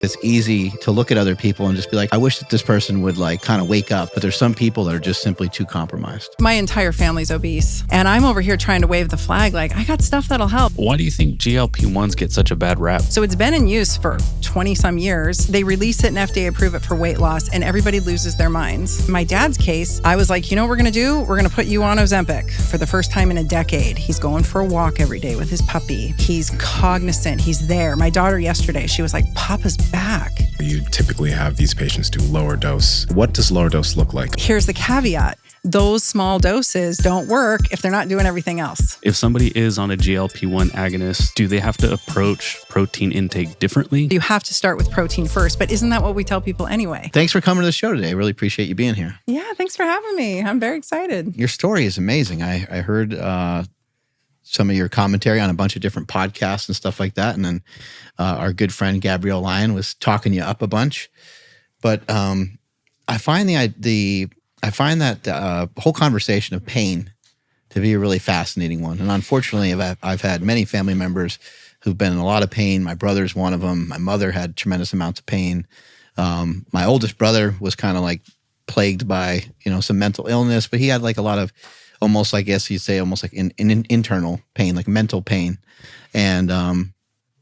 It's easy to look at other people and just be like, I wish that this person would like kind of wake up. But there's some people that are just simply too compromised. My entire family's obese. And I'm over here trying to wave the flag like, I got stuff that'll help. Why do you think GLP-1s get such a bad rap? So it's been in use for 20 some years. They release it and FDA approve it for weight loss and everybody loses their minds. In my dad's case, I was like, you know what we're gonna do? We're gonna put you on Ozempic for the first time in a decade. He's going for a walk every day with his puppy. He's cognizant, he's there. My daughter yesterday, she was like, Papa's back. You typically have these patients do lower dose. What does lower dose look like? Here's the caveat. Those small doses don't work if they're not doing everything else. If somebody is on a GLP-1 agonist, do they have to approach protein intake differently? You have to start with protein first, but isn't that what we tell people anyway? Thanks for coming to the show today. I really appreciate you being here. Yeah, thanks for having me. I'm very excited. Your story is amazing. I heard some of your commentary on a bunch of different podcasts and stuff like that. And then our good friend Gabrielle Lyon was talking you up a bunch. But I find that whole conversation of pain to be a really fascinating one. And unfortunately, I've had many family members who've been in a lot of pain. My brother's one of them. My mother had tremendous amounts of pain. My oldest brother was kind of like plagued by, some mental illness, but he had like a lot of almost, I guess you'd say, almost like in internal pain, like mental pain. And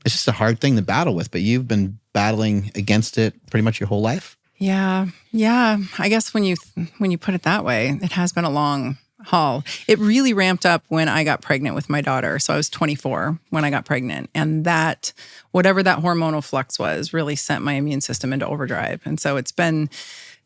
it's just a hard thing to battle with, but you've been battling against it pretty much your whole life? Yeah. I guess when you put it that way, it has been a long haul. It really ramped up when I got pregnant with my daughter. So I was 24 when I got pregnant. And that, whatever that hormonal flux was, really sent my immune system into overdrive. And so it's been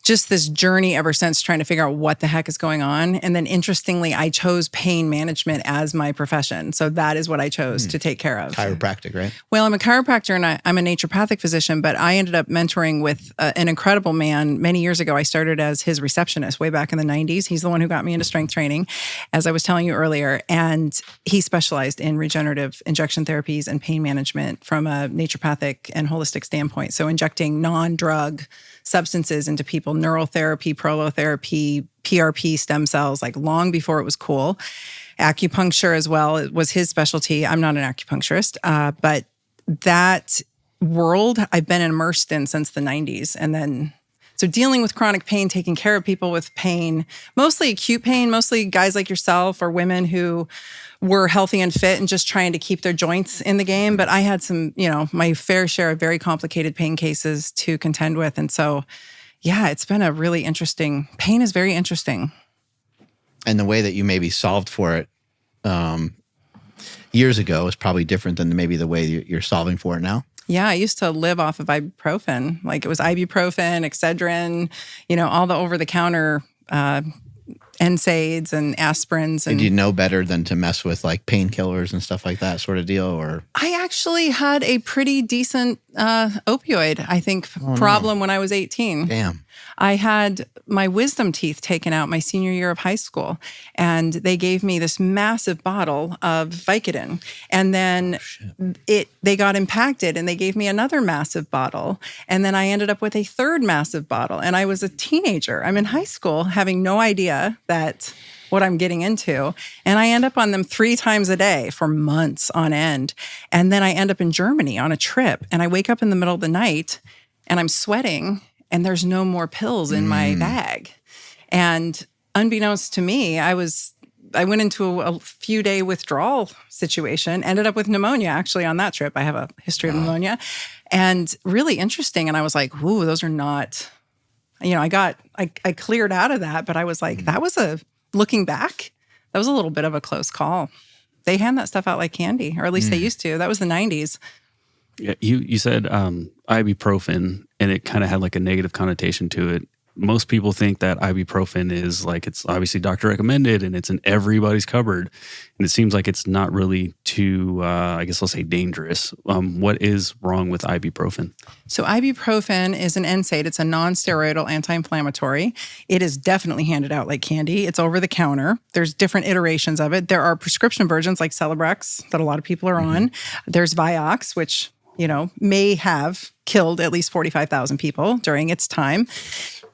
just this journey ever since trying to figure out what the heck is going on. And then interestingly, I chose pain management as my profession. So that is what I chose to take care of. Chiropractic, right? Well, I'm a chiropractor and I'm a naturopathic physician, but I ended up mentoring with an incredible man many years ago. I started as his receptionist way back in the 90s. He's the one who got me into strength training, as I was telling you earlier. And he specialized in regenerative injection therapies and pain management from a naturopathic and holistic standpoint. So injecting non-drug substances into people, neural therapy, prolotherapy, PRP, stem cells, like long before it was cool. Acupuncture as well, it was his specialty. I'm not an acupuncturist, but that world I've been immersed in since the 90s. And then, so dealing with chronic pain, taking care of people with pain, mostly acute pain, mostly guys like yourself or women who were healthy and fit and just trying to keep their joints in the game. But I had some, my fair share of very complicated pain cases to contend with. And so, yeah, it's been a really interesting, pain is very interesting. And the way that you maybe solved for it years ago is probably different than maybe the way you're solving for it now. Yeah, I used to live off of ibuprofen. Like it was ibuprofen, Excedrin, all the over-the-counter NSAIDs and aspirins. And you know better than to mess with like painkillers and stuff like that sort of deal? Or I actually had a pretty decent opioid, I think, problem when I was 18. Damn. I had my wisdom teeth taken out my senior year of high school, and they gave me this massive bottle of Vicodin. And then they got impacted, and they gave me another massive bottle. And then I ended up with a third massive bottle. And I was a teenager. I'm in high school, having no idea that what I'm getting into. And I end up on them 3 times a day for months on end. And then I end up in Germany on a trip, and I wake up in the middle of the night, and I'm sweating, and there's no more pills in my bag. And unbeknownst to me, I went into a few-day withdrawal situation, ended up with pneumonia actually on that trip. I have a history of pneumonia. And really interesting. And I was like, ooh, those are not, I cleared out of that, but I was like, looking back, that was a little bit of a close call. They hand that stuff out like candy, or at least they used to. That was the 90s. Yeah, you said ibuprofen, and it kind of had like a negative connotation to it. Most people think that ibuprofen is like, it's obviously doctor recommended and it's in everybody's cupboard. And it seems like it's not really too, I guess I'll say dangerous. What is wrong with ibuprofen? So ibuprofen is an NSAID. It's a non-steroidal anti-inflammatory. It is definitely handed out like candy. It's over the counter. There's different iterations of it. There are prescription versions like Celebrex that a lot of people are on. There's Vioxx, which, may have killed at least 45,000 people during its time.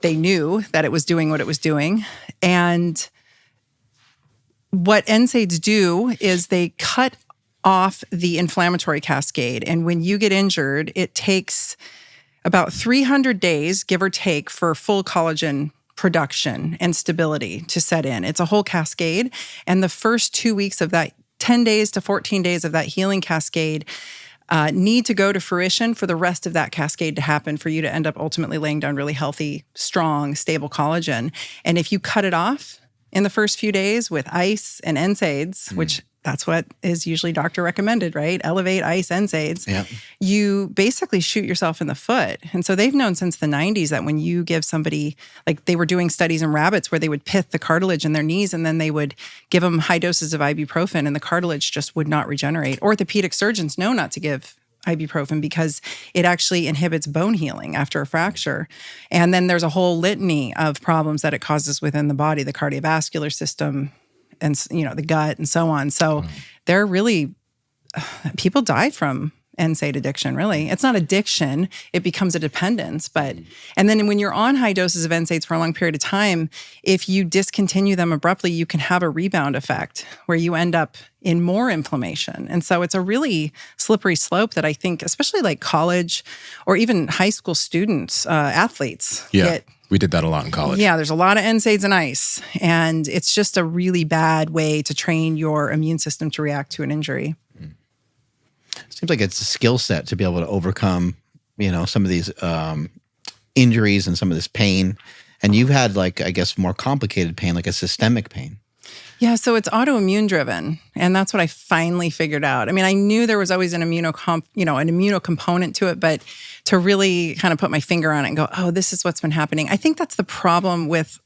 They knew that it was doing what it was doing. And what NSAIDs do is they cut off the inflammatory cascade. And when you get injured, it takes about 300 days, give or take, for full collagen production and stability to set in. It's a whole cascade. And the first 2 weeks of that, 10 days to 14 days of that healing cascade, need to go to fruition for the rest of that cascade to happen for you to end up ultimately laying down really healthy, strong, stable collagen. And if you cut it off in the first few days with ice and NSAIDs, which that's what is usually doctor recommended, right? Elevate, ice, NSAIDs. Yeah. You basically shoot yourself in the foot. And so they've known since the 90s that when you give somebody, like they were doing studies in rabbits where they would pith the cartilage in their knees and then they would give them high doses of ibuprofen and the cartilage just would not regenerate. Orthopedic surgeons know not to give ibuprofen because it actually inhibits bone healing after a fracture. And then there's a whole litany of problems that it causes within the body, the cardiovascular system, and the gut and so on. So they're really, people die from NSAID addiction, really. It's not addiction, it becomes a dependence. And then when you're on high doses of NSAIDs for a long period of time, if you discontinue them abruptly, you can have a rebound effect where you end up in more inflammation. And so it's a really slippery slope that I think, especially like college or even high school students, athletes get. We did that a lot in college. Yeah, there's a lot of NSAIDs and ice. And it's just a really bad way to train your immune system to react to an injury. Seems like it's a skill set to be able to overcome, some of these injuries and some of this pain. And you've had more complicated pain, like a systemic pain. Yeah, so it's autoimmune driven, and that's what I finally figured out. I mean, I knew there was always an immuno component to it, but to really kind of put my finger on it and go, oh, this is what's been happening. I think that's the problem with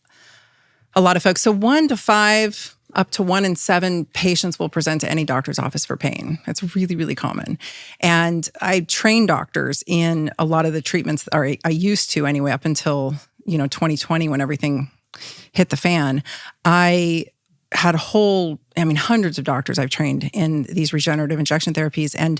a lot of folks. So 1 to 5, up to 1 in 7 patients will present to any doctor's office for pain. It's really, really common. And I train doctors in a lot of the treatments, or I used to anyway, up until 2020 when everything hit the fan. I had hundreds of doctors I've trained in these regenerative injection therapies. And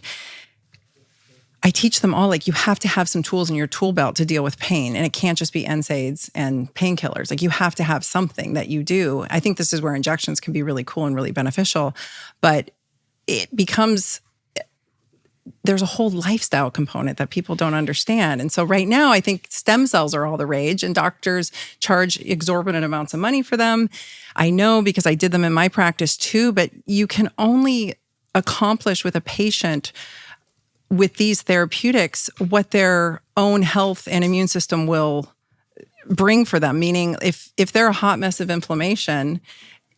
I teach them all, you have to have some tools in your tool belt to deal with pain. And it can't just be NSAIDs and painkillers. You have to have something that you do. I think this is where injections can be really cool and really beneficial. But it becomes, there's a whole lifestyle component that people don't understand. And so right now, I think stem cells are all the rage and doctors charge exorbitant amounts of money for them. I know because I did them in my practice too, but you can only accomplish with a patient with these therapeutics what their own health and immune system will bring for them. Meaning if they're a hot mess of inflammation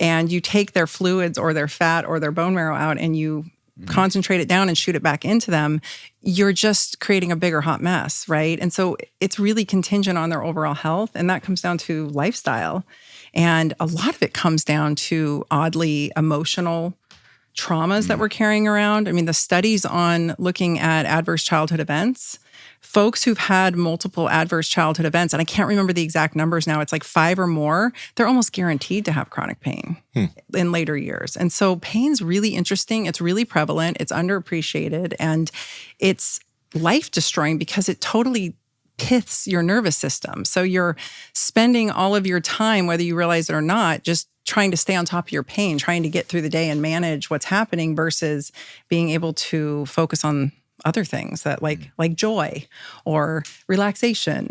and you take their fluids or their fat or their bone marrow out and you concentrate it down and shoot it back into them, you're just creating a bigger hot mess, right? And so it's really contingent on their overall health. And that comes down to lifestyle. And a lot of it comes down to oddly emotional traumas that we're carrying around. I mean, the studies on looking at adverse childhood events, folks who've had multiple adverse childhood events, and I can't remember the exact numbers now, it's 5 or more, they're almost guaranteed to have chronic pain in later years. And so pain's really interesting. It's really prevalent. It's underappreciated. And it's life-destroying because it totally piths your nervous system. So you're spending all of your time, whether you realize it or not, just trying to stay on top of your pain, trying to get through the day and manage what's happening versus being able to focus on other things that like joy or relaxation,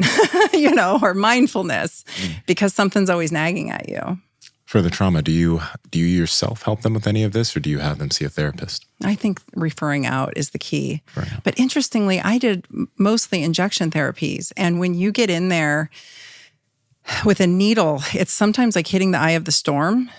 or mindfulness, because something's always nagging at you. For the trauma, do you yourself help them with any of this, or do you have them see a therapist? I think referring out is the key. But interestingly, I did mostly injection therapies. And when you get in there with a needle, it's sometimes like hitting the eye of the storm.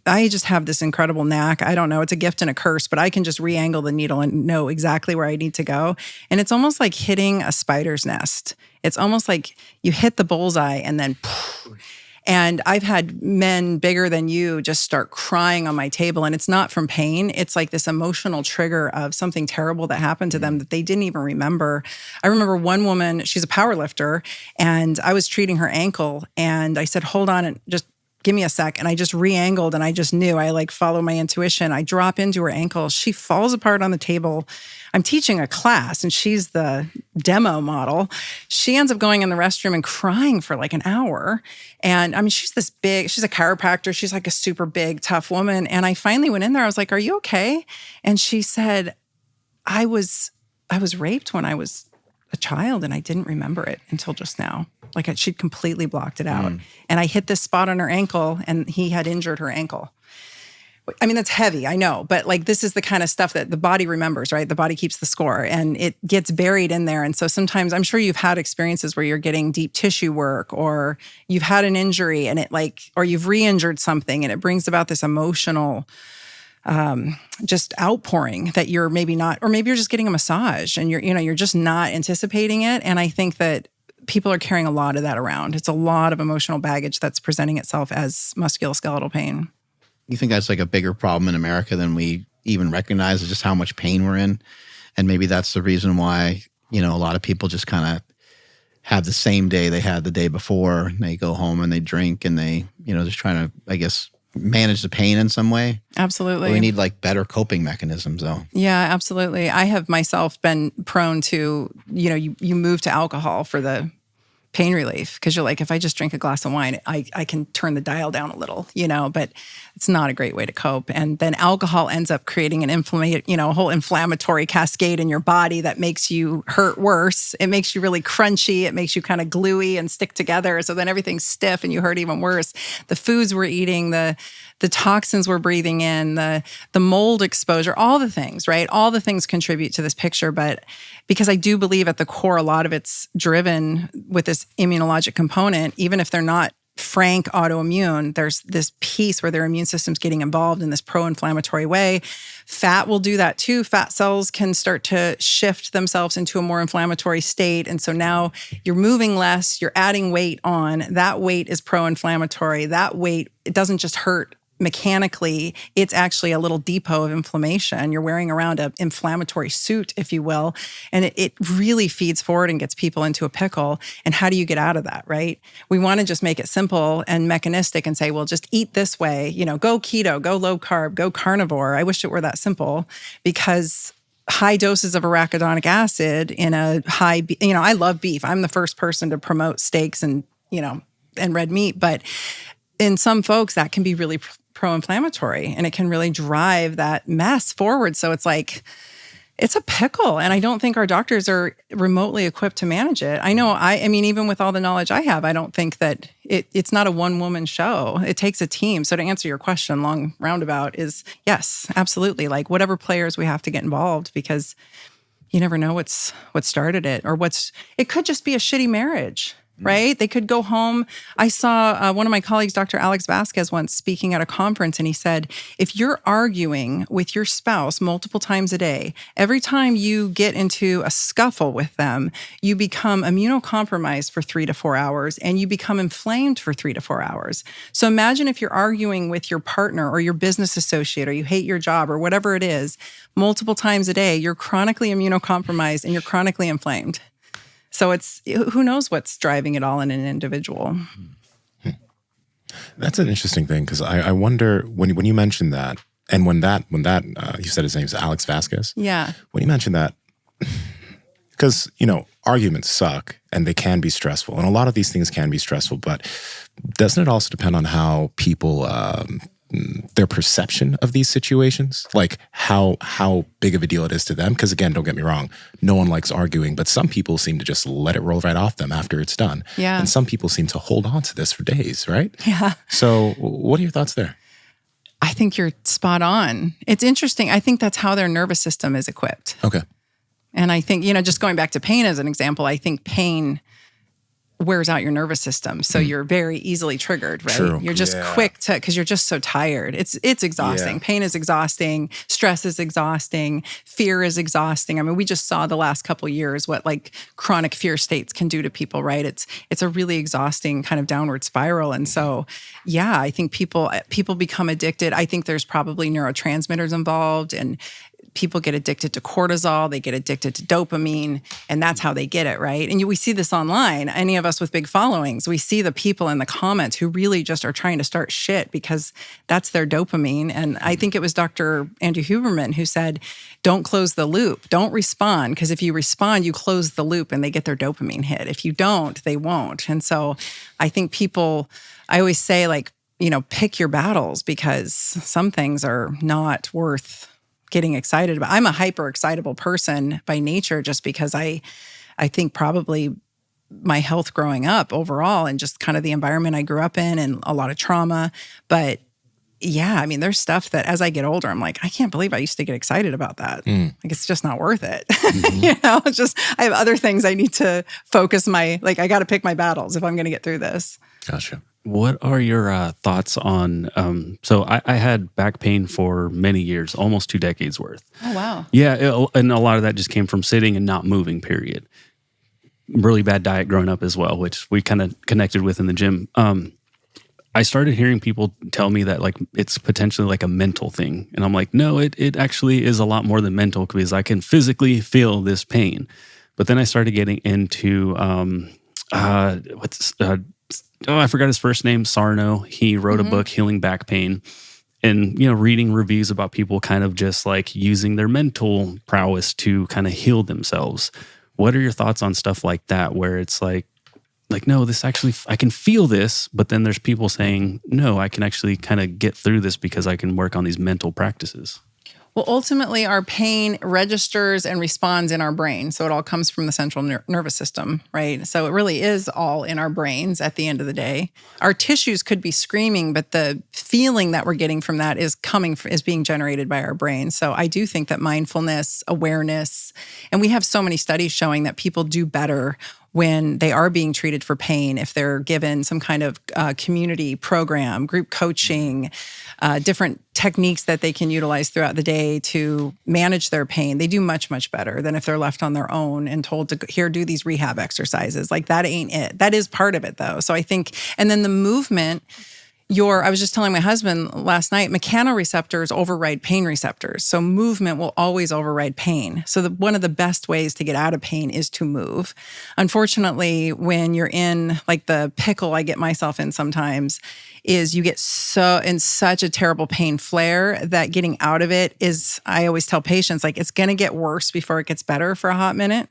I just have this incredible knack. I don't know, it's a gift and a curse, but I can just re-angle the needle and know exactly where I need to go. And it's almost like hitting a spider's nest. It's almost like you hit the bullseye and then poof. And I've had men bigger than you just start crying on my table. And it's not from pain. It's like this emotional trigger of something terrible that happened to them that they didn't even remember. I remember one woman, she's a power lifter, and I was treating her ankle. And I said, hold on and just give me a sec. And I just re-angled and I just knew. I follow my intuition. I drop into her ankle. She falls apart on the table. I'm teaching a class and she's the demo model. She ends up going in the restroom and crying for an hour. And I mean, she's this big, she's a chiropractor. She's a super big, tough woman. And I finally went in there. I was like, are you okay? And she said, I was raped when I was a child and I didn't remember it until just now. Like she'd completely blocked it out. And I hit this spot on her ankle and he had injured her ankle. I mean, that's heavy, I know, but like this is the kind of stuff that the body remembers, right? The body keeps the score and it gets buried in there. And so sometimes I'm sure you've had experiences where you're getting deep tissue work or you've had an injury and it or you've re-injured something and it brings about this emotional just outpouring that you're maybe not, or maybe you're just getting a massage and you're just not anticipating it. And I think that people are carrying a lot of that around. It's a lot of emotional baggage that's presenting itself as musculoskeletal pain. You think that's like a bigger problem in America than we even recognize, is just how much pain we're in? And maybe that's the reason why, a lot of people just kind of have the same day they had the day before. And they go home and they drink and they, just trying to, I guess, manage the pain in some way. Absolutely. But we need like better coping mechanisms though. Yeah, absolutely. I have myself been prone to, you move to alcohol for the pain relief because you're like, if I just drink a glass of wine, I can turn the dial down a little, but it's not a great way to cope. And then alcohol ends up creating a whole inflammatory cascade in your body that makes you hurt worse. It makes you really crunchy. It makes you kind of gluey and stick together. So then everything's stiff and you hurt even worse. The foods we're eating, the toxins we're breathing in, the mold exposure, all the things, right? All the things contribute to this picture. But because I do believe at the core, a lot of it's driven with this immunologic component, even if they're not frank autoimmune, there's this piece where their immune system's getting involved in this pro-inflammatory way. Fat will do that too. Fat cells can start to shift themselves into a more inflammatory state. And so now you're moving less, you're adding weight on. That weight is pro-inflammatory. That weight, it doesn't just hurt mechanically, it's actually a little depot of inflammation. You're wearing around an inflammatory suit, if you will, and it really feeds forward and gets people into a pickle. And how do you get out of that, right? We want to just make it simple and mechanistic and say, well, just eat this way, go keto, go low carb, go carnivore. I wish it were that simple because high doses of arachidonic acid in a high, I love beef. I'm the first person to promote steaks and red meat, but in some folks that can be really pro-inflammatory and it can really drive that mess forward. So it's like, it's a pickle. And I don't think our doctors are remotely equipped to manage it. I know, I mean, even with all the knowledge I have, I don't think that it's not a one-woman show. It takes a team. So to answer your question, long roundabout is yes, absolutely. Like whatever players we have to get involved because you never know what started it or it could just be a shitty marriage. Right? They could go home. I saw one of my colleagues, Dr. Alex Vasquez, once speaking at a conference, and he said, if you're arguing with your spouse multiple times a day, every time you get into a scuffle with them, you become immunocompromised for 3 to 4 hours, and you become inflamed for 3 to 4 hours. So imagine if you're arguing with your partner or your business associate, or you hate your job, or whatever it is, multiple times a day, you're chronically immunocompromised and you're chronically inflamed. So it's who knows what's driving it all in an individual. That's an interesting thing because I wonder when you mentioned that, and when that you said his name is Alex Vasquez. Yeah. When you mentioned that, because arguments suck and they can be stressful, and a lot of these things can be stressful. But doesn't it also depend on how people their perception of these situations, like how big of a deal it is to them? Because again, don't get me wrong, no one likes arguing, but some people seem to just let it roll right off them after it's done. Yeah. And some people seem to hold on to this for days, right? Yeah. So what are your thoughts there? I think you're spot on. It's interesting. I think that's how their nervous system is equipped. Okay. And I think, just going back to pain as an example, I think pain wears out your nervous system. So you're very easily triggered, right? True. You're just quick to, because you're just so tired. It's exhausting. Yeah. Pain is exhausting. Stress is exhausting. Fear is exhausting. I mean, we just saw the last couple of years what like chronic fear states can do to people, right? It's a really exhausting kind of downward spiral. And so, yeah, I think people become addicted. I think there's probably neurotransmitters involved, and people get addicted to cortisol, they get addicted to dopamine, and that's how they get it, right? And we see this online. Any of us with big followings, we see the people in the comments who really just are trying to start shit because that's their dopamine. And I think it was Dr. Andrew Huberman who said, don't close the loop, don't respond, because if you respond, you close the loop and they get their dopamine hit. If you don't, they won't. And so I think I always say like, pick your battles, because some things are not worth getting excited about. I'm a hyper excitable person by nature, just because I I think probably my health growing up overall and just kind of the environment I grew up in and a lot of trauma. But yeah, I mean, there's stuff that as I get older, I'm like, I can't believe I used to get excited about that. Like, it's just not worth it. It's just, I have other things I need to focus I got to pick my battles if I'm going to get through this. Gotcha. What are your thoughts on, so I had back pain for many years, almost 2 decades worth. Oh, wow. Yeah. And a lot of that just came from sitting and not moving, period. Really bad diet growing up as well, which we kind of connected with in the gym. I started hearing people tell me that like it's potentially like a mental thing. And I'm like, no, it actually is a lot more than mental because I can physically feel this pain. But then I started getting into, I forgot his first name, Sarno. He wrote a book, Healing Back Pain. And, reading reviews about people kind of just like using their mental prowess to kind of heal themselves. What are your thoughts on stuff like that, where it's like, no, this actually, I can feel this, but then there's people saying, no, I can actually kind of get through this because I can work on these mental practices. Well, ultimately, our pain registers and responds in our brain. So it all comes from the central nervous system, right? So it really is all in our brains at the end of the day. Our tissues could be screaming, but the feeling that we're getting from that is being generated by our brain. So I do think that mindfulness, awareness, and we have so many studies showing that people do better when they are being treated for pain, if they're given some kind of community program, group coaching, different techniques that they can utilize throughout the day to manage their pain, they do much, much better than if they're left on their own and told to do these rehab exercises. Like, that ain't it. That is part of it, though. So I think, and then the movement, I was just telling my husband last night, mechanoreceptors override pain receptors. So movement will always override pain. So one of the best ways to get out of pain is to move. Unfortunately, when you're in like the pickle I get myself in sometimes, is you get in such a terrible pain flare that getting out of it is, I always tell patients, like, it's going to get worse before it gets better for a hot minute.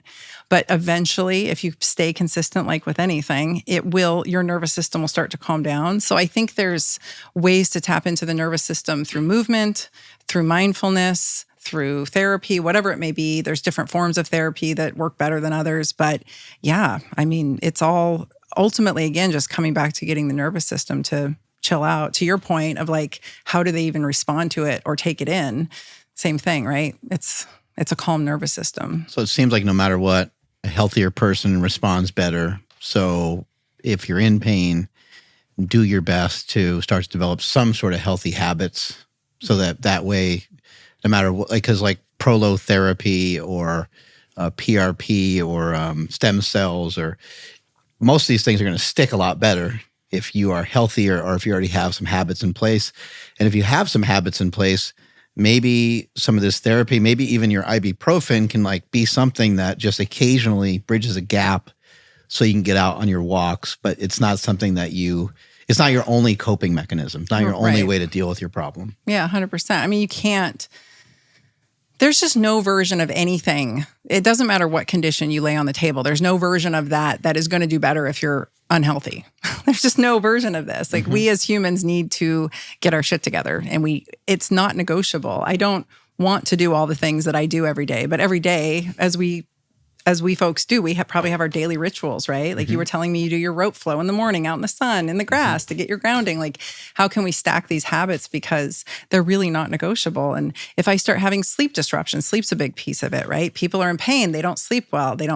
But eventually, if you stay consistent, like with anything, your nervous system will start to calm down. So I think there's ways to tap into the nervous system through movement, through mindfulness, through therapy, whatever it may be. There's different forms of therapy that work better than others. But yeah, I mean, it's all ultimately, again, just coming back to getting the nervous system to chill out. To your point of like, how do they even respond to it or take it in? Same thing, right? It's a calm nervous system. So it seems like no matter what, a healthier person responds better. So if you're in pain, do your best to start to develop some sort of healthy habits so that way, no matter what, because like prolotherapy or PRP or stem cells, or most of these things are going to stick a lot better if you are healthier or if you already have some habits in place. And if you have some habits in place, maybe some of this therapy, maybe even your ibuprofen can like be something that just occasionally bridges a gap so you can get out on your walks, but it's not something that it's not your only coping mechanism. It's not your only way to deal with your problem. Yeah, 100%. I mean, there's just no version of anything. It doesn't matter what condition you lay on the table. There's no version of that is going to do better if you're unhealthy. There's just no version of this. Like, we as humans need to get our shit together, and it's not negotiable. I don't want to do all the things that I do every day, but every day, as we folks do, we probably have our daily rituals, right? Like, you were telling me you do your rope flow in the morning out in the sun, in the grass to get your grounding. Like, how can we stack these habits? Because they're really not negotiable. And if I start having sleep disruptions, sleep's a big piece of it, right? People are in pain. They don't sleep well. They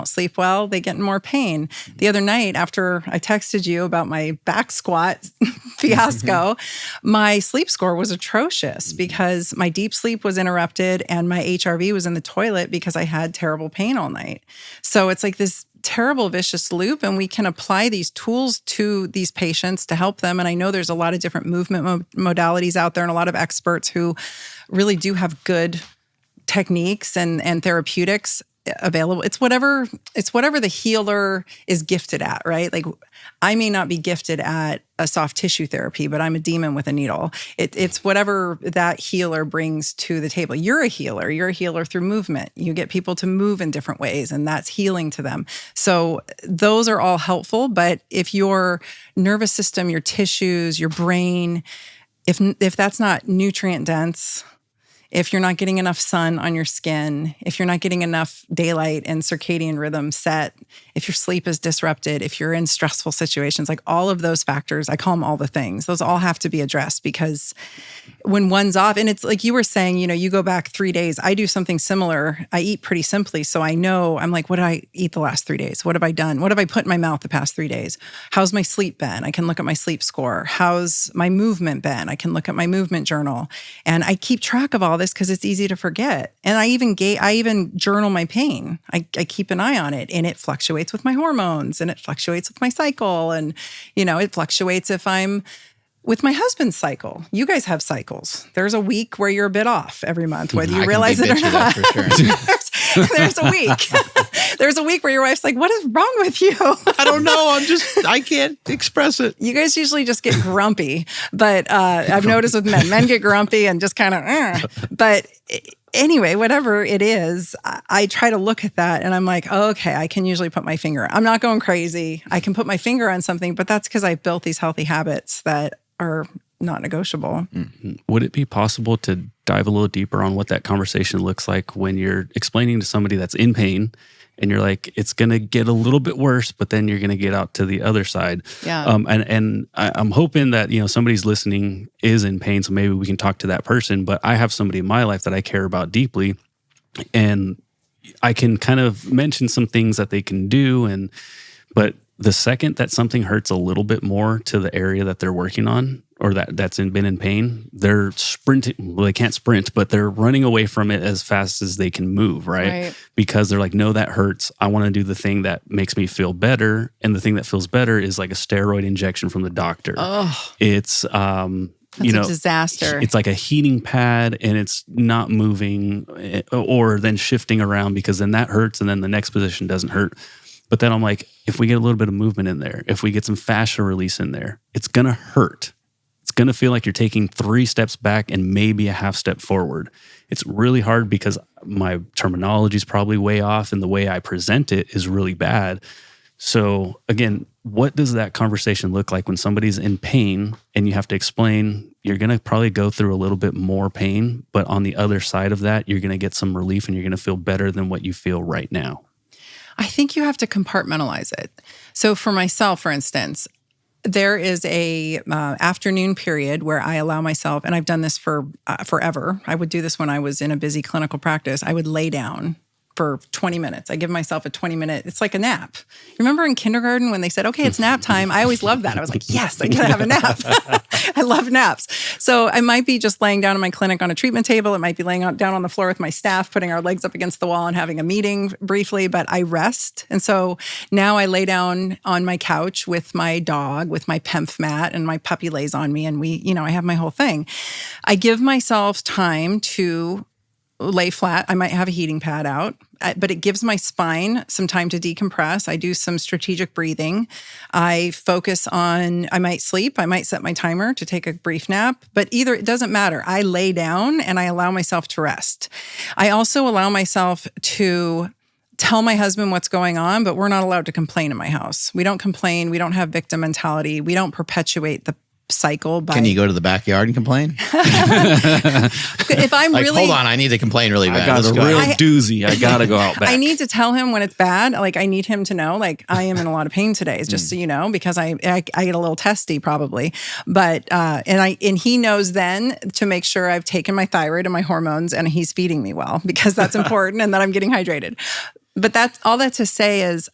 get in more pain. The other night, after I texted you about my back squat fiasco, my sleep score was atrocious because my deep sleep was interrupted and my HRV was in the toilet because I had terrible pain all night. So it's like this terrible vicious loop, and we can apply these tools to these patients to help them. And I know there's a lot of different movement modalities out there and a lot of experts who really do have good techniques and therapeutics available. It's whatever the healer is gifted at, right? Like, I may not be gifted at a soft tissue therapy, but I'm a demon with a needle. It's whatever that healer brings to the table. You're a healer. You're a healer through movement. You get people to move in different ways, and that's healing to them. So those are all helpful. But if your nervous system, your tissues, your brain, if that's not nutrient dense, if you're not getting enough sun on your skin, if you're not getting enough daylight and circadian rhythm set, if your sleep is disrupted, if you're in stressful situations, like all of those factors, I call them all the things. Those all have to be addressed, because when one's off, and it's like you were saying, you go back 3 days, I do something similar. I eat pretty simply. So I know, I'm like, what did I eat the last 3 days? What have I done? What have I put in my mouth the past 3 days? How's my sleep been? I can look at my sleep score. How's my movement been? I can look at my movement journal. And I keep track of all this because it's easy to forget. And I even journal my pain. I keep an eye on it, and it fluctuates with my hormones, and it fluctuates with my cycle. And, it fluctuates if I'm with my husband's cycle. You guys have cycles. There's a week where you're a bit off every month, whether you realize it or not. For sure. There's a week. There's a week where your wife's like, what is wrong with you? I don't know. I can't express it. You guys usually just get grumpy. But I've noticed with men get grumpy and just kind of, But anyway, whatever it is, I try to look at that and I'm like, oh, okay, I can usually put my finger. I'm not going crazy. I can put my finger on something, but that's because I've built these healthy habits that are not negotiable. Mm-hmm. Would it be possible to dive a little deeper on what that conversation looks like when you're explaining to somebody that's in pain and you're like, it's going to get a little bit worse, but then you're going to get out to the other side. Yeah. And I'm hoping that, somebody's listening is in pain, so maybe we can talk to that person. But I have somebody in my life that I care about deeply, and I can kind of mention some things that they can do. But the second that something hurts a little bit more to the area that they're working on, or that's been in pain, they're sprinting. Well, they can't sprint, but they're running away from it as fast as they can move, right? Because they're like, no, that hurts. I want to do the thing that makes me feel better. And the thing that feels better is like a steroid injection from the doctor. Oh, it's, that's a disaster. It's like a heating pad, and it's not moving or then shifting around, because then that hurts and then the next position doesn't hurt. But then I'm like, if we get a little bit of movement in there, if we get some fascia release in there, it's going to hurt. It's going to feel like you're taking 3 steps back and maybe a half step forward. It's really hard because my terminology is probably way off and the way I present it is really bad. So again, what does that conversation look like when somebody's in pain and you have to explain you're going to probably go through a little bit more pain, but on the other side of that, you're going to get some relief and you're going to feel better than what you feel right now? I think you have to compartmentalize it. So for myself, for instance, there is a afternoon period where I allow myself, and I've done this for forever. I would do this when I was in a busy clinical practice. I would lay down for 20 minutes. I give myself a 20-minute, it's like a nap. Remember in kindergarten when they said, okay, it's nap time? I always loved that. I was like, yes, I gotta have a nap. I love naps. So I might be just laying down in my clinic on a treatment table. It might be laying down on the floor with my staff, putting our legs up against the wall and having a meeting briefly, but I rest. And so now I lay down on my couch with my dog, with my PEMF mat, and my puppy lays on me, and I have my whole thing. I give myself time to lay flat. I might have a heating pad out, but it gives my spine some time to decompress. I do some strategic breathing. I focus on, I might sleep. I might set my timer to take a brief nap, but either, it doesn't matter. I lay down and I allow myself to rest. I also allow myself to tell my husband what's going on, but we're not allowed to complain in my house. We don't complain. We don't have victim mentality. We don't perpetuate the cycle. Can you go to the backyard and complain? If I'm like, really, hold on, I need to complain really bad. I got a real doozy. I got to go out back. I need to tell him when it's bad. Like, I need him to know, like, I am in a lot of pain today. It's just so you know, because I get a little testy probably. But and he knows then to make sure I've taken my thyroid and my hormones and he's feeding me well, because that's important, and that I'm getting hydrated. But that's all that to say is,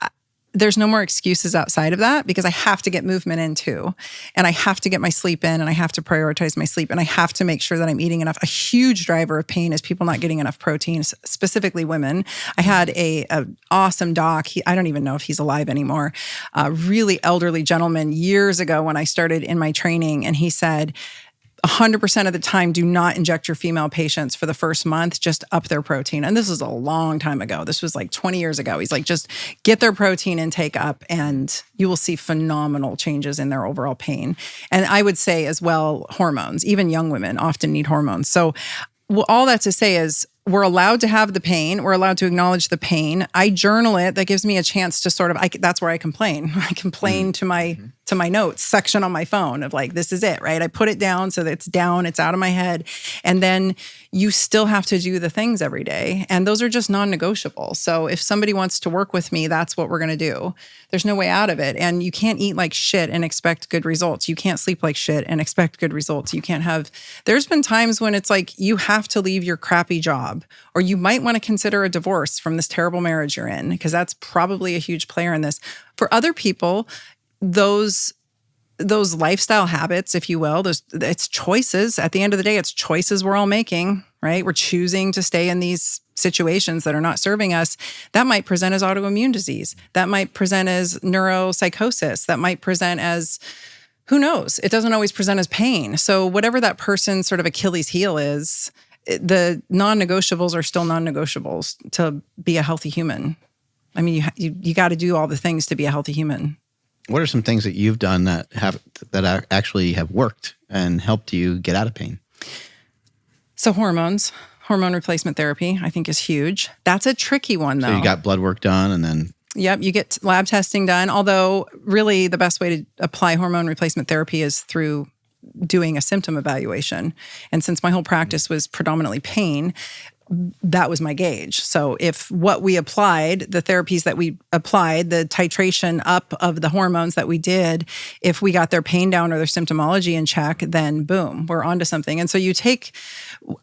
there's no more excuses outside of that, because I have to get movement in too. And I have to get my sleep in, and I have to prioritize my sleep, and I have to make sure that I'm eating enough. A huge driver of pain is people not getting enough protein, specifically women. I had a awesome doc. I don't even know if he's alive anymore. A really elderly gentleman years ago when I started in my training, and he said, 100% of the time, do not inject your female patients for the first month, just up their protein. And this was a long time ago. This was like 20 years ago. He's like, just get their protein intake up and you will see phenomenal changes in their overall pain. And I would say as well, hormones, even young women often need hormones. So all that to say is, we're allowed to have the pain. We're allowed to acknowledge the pain. I journal it. That gives me a chance to sort of, that's where I complain. I complain to my to my notes section on my phone of like, this is it, right? I put it down so that it's down, it's out of my head. And then you still have to do the things every day. And those are just non-negotiable. So if somebody wants to work with me, that's what we're going to do. There's no way out of it. And you can't eat like shit and expect good results. You can't sleep like shit and expect good results. You can't have, there's been times when it's like, you have to leave your crappy job, or you might want to consider a divorce from this terrible marriage you're in, because that's probably a huge player in this. For other people, those lifestyle habits, if you will, it's choices. At the end of the day, it's choices we're all making, right? We're choosing to stay in these situations that are not serving us. That might present as autoimmune disease. That might present as neuropsychosis. That might present as, who knows? It doesn't always present as pain. So whatever that person's sort of Achilles heel is, the non-negotiables are still non-negotiables to be a healthy human. I mean, you got to do all the things to be a healthy human. What are some things that you've done that actually have worked and helped you get out of pain? So hormone replacement therapy, I think, is huge. That's a tricky one, though. So you got blood work done, and then... Yep, you get lab testing done. Although, really, the best way to apply hormone replacement therapy is through doing a symptom evaluation. And since my whole practice was predominantly pain, that was my gauge. So if what we applied, the therapies that we applied, the titration up of the hormones that we did, if we got their pain down or their symptomology in check, then boom, we're onto something. And so you take,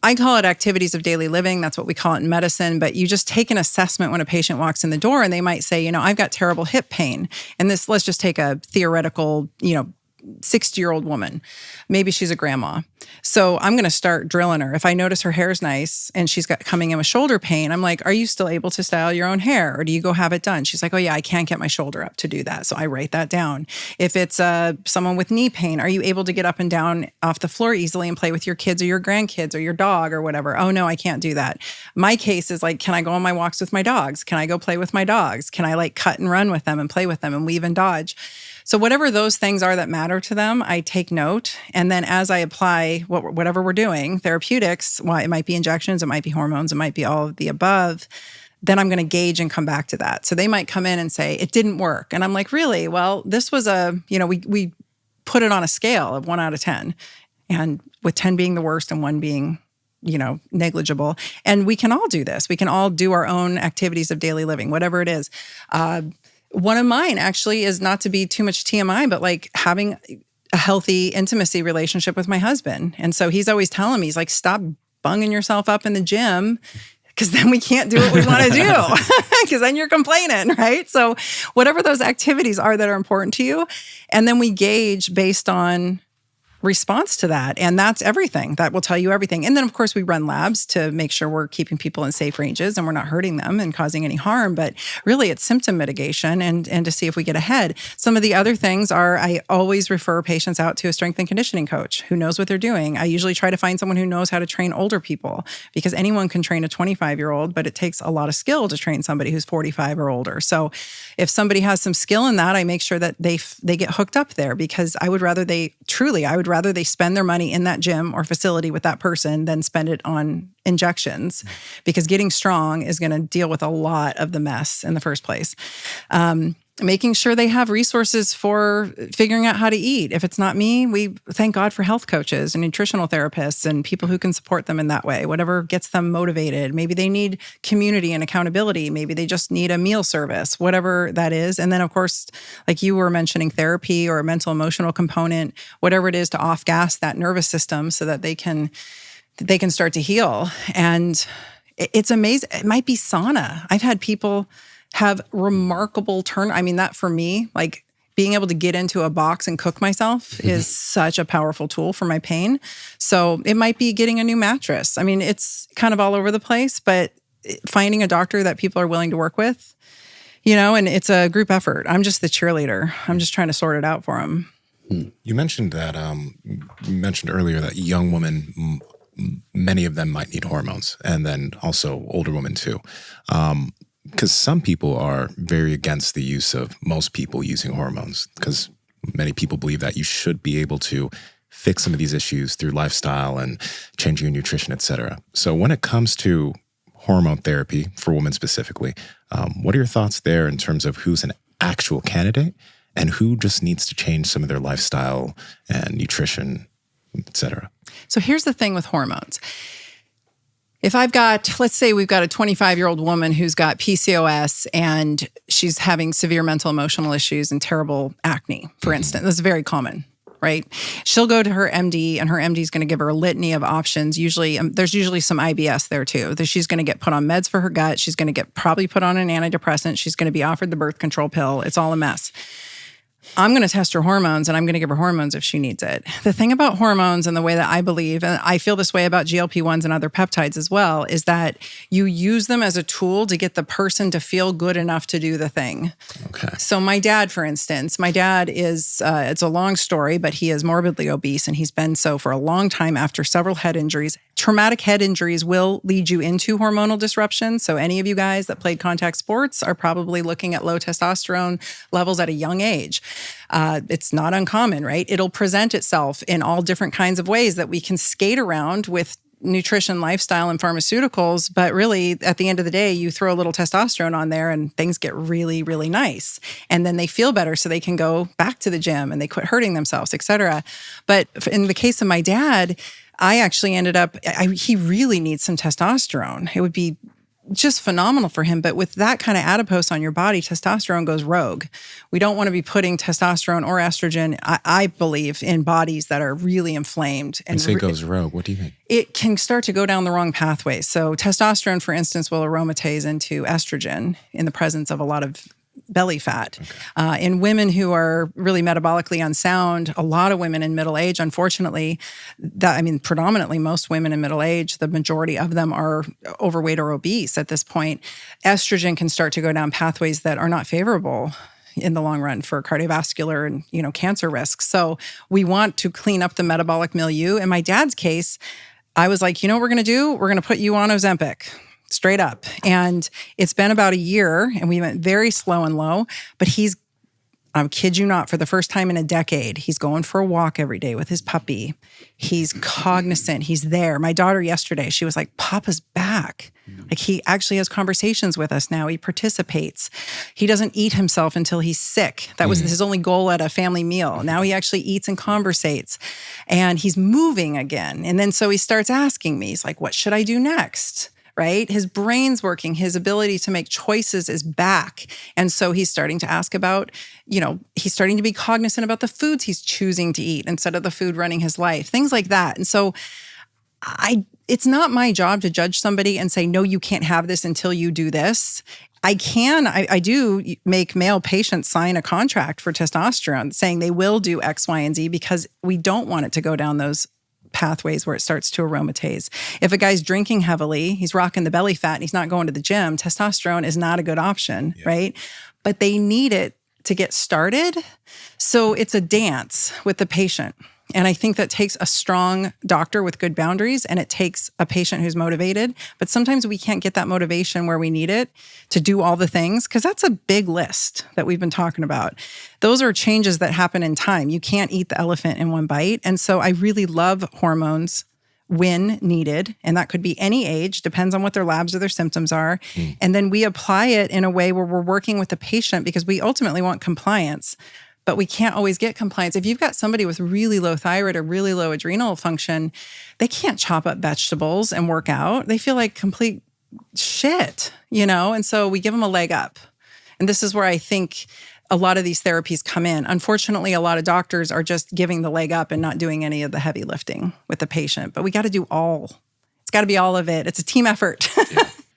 I call it activities of daily living. That's what we call it in medicine. But you just take an assessment when a patient walks in the door and they might say, I've got terrible hip pain. And this, let's just take a theoretical, 60-year-old woman. Maybe she's a grandma. So I'm going to start drilling her. If I notice her hair's nice and she's got coming in with shoulder pain, I'm like, are you still able to style your own hair? Or do you go have it done? She's like, oh yeah, I can't get my shoulder up to do that. So I write that down. If it's someone with knee pain, are you able to get up and down off the floor easily and play with your kids or your grandkids or your dog or whatever? Oh no, I can't do that. My case is like, can I go on my walks with my dogs? Can I go play with my dogs? Can I like cut and run with them and play with them and weave and dodge? So whatever those things are that matter to them, I take note. And then as I apply whatever we're doing, therapeutics, well, it might be injections, it might be hormones, it might be all of the above, then I'm going to gauge and come back to that. So they might come in and say, it didn't work. And I'm like, really? Well, this was we put it on a scale of 1 out of 10. And with 10 being the worst and 1 being negligible. And we can all do this. We can all do our own activities of daily living, whatever it is. One of mine actually is, not to be too much TMI, but like having a healthy intimacy relationship with my husband. And so he's always telling me, he's like, stop bunging yourself up in the gym, because then we can't do what we want to do, because then you're complaining, right? So whatever those activities are that are important to you, and then we gauge based on response to that. And that's everything. That will tell you everything. And then, of course, we run labs to make sure we're keeping people in safe ranges and we're not hurting them and causing any harm. But really, it's symptom mitigation and to see if we get ahead. Some of the other things are, I always refer patients out to a strength and conditioning coach who knows what they're doing. I usually try to find someone who knows how to train older people, because anyone can train a 25-year-old, but it takes a lot of skill to train somebody who's 45 or older. So if somebody has some skill in that, I make sure that they get hooked up there, because I would rather they spend their money in that gym or facility with that person than spend it on injections, because getting strong is going to deal with a lot of the mess in the first place. Making sure they have resources for figuring out how to eat. If it's not me, we thank God for health coaches and nutritional therapists and people who can support them in that way, whatever gets them motivated. Maybe they need community and accountability. Maybe they just need a meal service, whatever that is. And then, of course, like you were mentioning, therapy or a mental emotional component, whatever it is to off-gas that nervous system so that they can start to heal. And it's amazing. It might be sauna. I've had people have remarkable that for me, like being able to get into a box and cook myself is such a powerful tool for my pain. So it might be getting a new mattress. I mean, it's kind of all over the place, but finding a doctor that people are willing to work with, and it's a group effort. I'm just the cheerleader. I'm just trying to sort it out for them. You mentioned that, earlier that young women, many of them might need hormones, and then also older women too. Because some people are very against the use of most people using hormones, because many people believe that you should be able to fix some of these issues through lifestyle and changing your nutrition, et cetera. So when it comes to hormone therapy for women specifically, what are your thoughts there in terms of who's an actual candidate and who just needs to change some of their lifestyle and nutrition, etc. So here's the thing with hormones. If let's say we've got a 25-year-old woman who's got PCOS and she's having severe mental emotional issues and terrible acne, for instance, that's very common, right? She'll go to her MD and her MD is going to give her a litany of options. Usually, there's usually some IBS there too. That she's going to get put on meds for her gut. She's going to get probably put on an antidepressant. She's going to be offered the birth control pill. It's all a mess. I'm going to test her hormones and I'm going to give her hormones if she needs it. The thing about hormones and the way that I believe, and I feel this way about GLP-1s and other peptides as well, is that you use them as a tool to get the person to feel good enough to do the thing. Okay. So my dad, for instance, is, it's a long story, but he is morbidly obese and he's been so for a long time after several head injuries. Traumatic head injuries will lead you into hormonal disruption. So any of you guys that played contact sports are probably looking at low testosterone levels at a young age. It's not uncommon, right? It'll present itself in all different kinds of ways that we can skate around with nutrition, lifestyle, and pharmaceuticals. But really, at the end of the day, you throw a little testosterone on there and things get really, really nice. And then they feel better so they can go back to the gym and they quit hurting themselves, et cetera. But in the case of my dad, I actually ended up, he really needs some testosterone. It would be just phenomenal for him. But with that kind of adipose on your body, testosterone goes rogue. We don't want to be putting testosterone or estrogen, I believe, in bodies that are really inflamed. And say goes rogue, what do you mean? It can start to go down the wrong pathway. So testosterone, for instance, will aromatase into estrogen in the presence of a lot of belly fat. Okay. In women who are really metabolically unsound, a lot of women in middle age, unfortunately, predominantly most women in middle age, the majority of them are overweight or obese at this point. Estrogen can start to go down pathways that are not favorable in the long run for cardiovascular and, cancer risks. So we want to clean up the metabolic milieu. In my dad's case, I was like, what we're going to do? We're going to put you on Ozempic. Straight up. And it's been about a year and we went very slow and low, but I kid you not, for the first time in a decade, he's going for a walk every day with his puppy. He's cognizant. He's there. My daughter yesterday, she was like, Papa's back. Like he actually has conversations with us now. He participates. He doesn't eat himself until he's sick. That was his only goal at a family meal. Now he actually eats and conversates and he's moving again. And then so he starts asking me, he's like, what should I do next? Right? His brain's working. His ability to make choices is back. And so he's starting to ask about, he's starting to be cognizant about the foods he's choosing to eat instead of the food running his life, things like that. And so it's not my job to judge somebody and say, no, you can't have this until you do this. I do make male patients sign a contract for testosterone saying they will do X, Y, and Z because we don't want it to go down those pathways where it starts to aromatase. If a guy's drinking heavily, he's rocking the belly fat and he's not going to the gym, testosterone is not a good option, right? But they need it to get started. So it's a dance with the patient. And I think that takes a strong doctor with good boundaries and it takes a patient who's motivated. But sometimes we can't get that motivation where we need it to do all the things because that's a big list that we've been talking about. Those are changes that happen in time. You can't eat the elephant in one bite. And so I really love hormones when needed. And that could be any age, depends on what their labs or their symptoms are. And then we apply it in a way where we're working with the patient because we ultimately want compliance. But we can't always get compliance. If you've got somebody with really low thyroid or really low adrenal function, they can't chop up vegetables and work out. They feel like complete shit, And so we give them a leg up. And this is where I think a lot of these therapies come in. Unfortunately, a lot of doctors are just giving the leg up and not doing any of the heavy lifting with the patient. But we got to do all. It's got to be all of it. It's a team effort.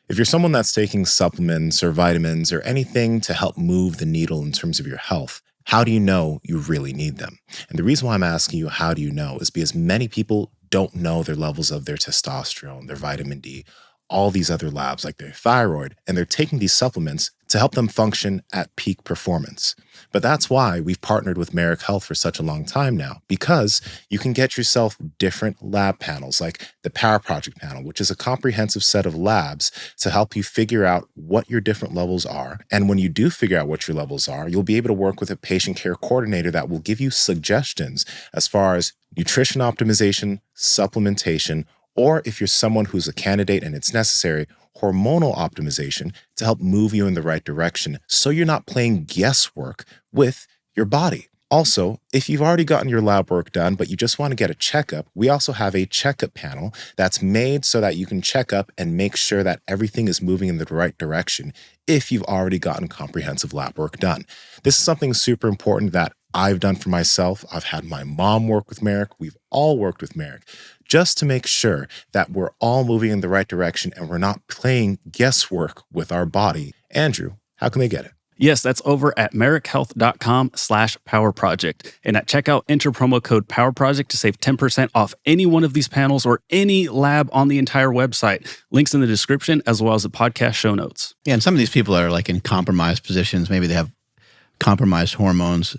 If you're someone that's taking supplements or vitamins or anything to help move the needle in terms of your health, how do you know you really need them? And the reason why I'm asking you, how do you know, is because many people don't know their levels of their testosterone, their vitamin D, all these other labs like their thyroid, and they're taking these supplements to help them function at peak performance. But that's why we've partnered with Merrick Health for such a long time now, because you can get yourself different lab panels like the Power Project panel, which is a comprehensive set of labs to help you figure out what your different levels are. And when you do figure out what your levels are, you'll be able to work with a patient care coordinator that will give you suggestions as far as nutrition optimization, supplementation, or if you're someone who's a candidate and it's necessary, hormonal optimization to help move you in the right direction so you're not playing guesswork with your body. Also, if you've already gotten your lab work done, but you just want to get a checkup, we also have a checkup panel that's made so that you can check up and make sure that everything is moving in the right direction if you've already gotten comprehensive lab work done. This is something super important that I've done for myself. I've had my mom work with Merrick. We've all worked with Merrick just to make sure that we're all moving in the right direction and we're not playing guesswork with our body. Andrew, how can they get it? Yes, that's over at merrickhealth.com/powerproject. And at checkout, enter promo code POWERPROJECT to save 10% off any one of these panels or any lab on the entire website. Links in the description as well as the podcast show notes. Yeah, and some of these people are like in compromised positions. Maybe they have compromised hormones.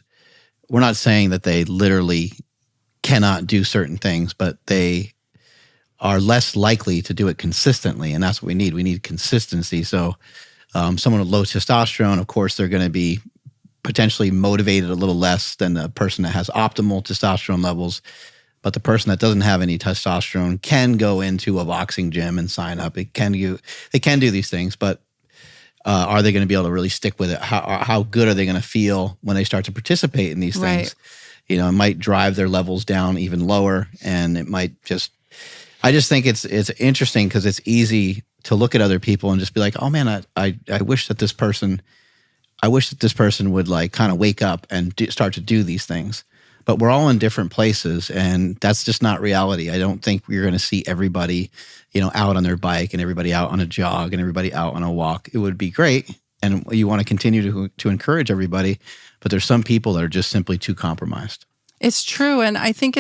We're not saying that they literally cannot do certain things, but they are less likely to do it consistently. And that's what we need. We need consistency. So someone with low testosterone, of course, they're going to be potentially motivated a little less than the person that has optimal testosterone levels. But the person that doesn't have any testosterone can go into a boxing gym and sign up. They can do these things, but are they going to be able to really stick with it? How good are they going to feel when they start to participate in these things? You know, it might drive their levels down even lower, and it might just. I just think it's interesting because it's easy to look at other people and just be like, oh man, I wish that this person would like kind of wake up and start to do these things. But we're all in different places, and that's just not reality. I don't think we're going to see everybody, out on their bike and everybody out on a jog and everybody out on a walk. It would be great, and you want to continue to encourage everybody, but there's some people that are just simply too compromised. It's true, and I think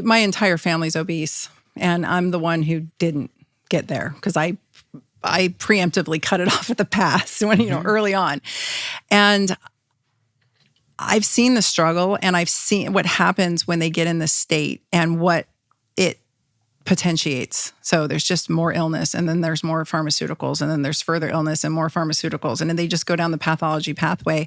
my entire family's obese, and I'm the one who didn't get there because I preemptively cut it off at the pass when, early on. And I've seen the struggle, and I've seen what happens when they get in this state and what it potentiates. So there's just more illness, and then there's more pharmaceuticals, and then there's further illness and more pharmaceuticals. And then they just go down the pathology pathway.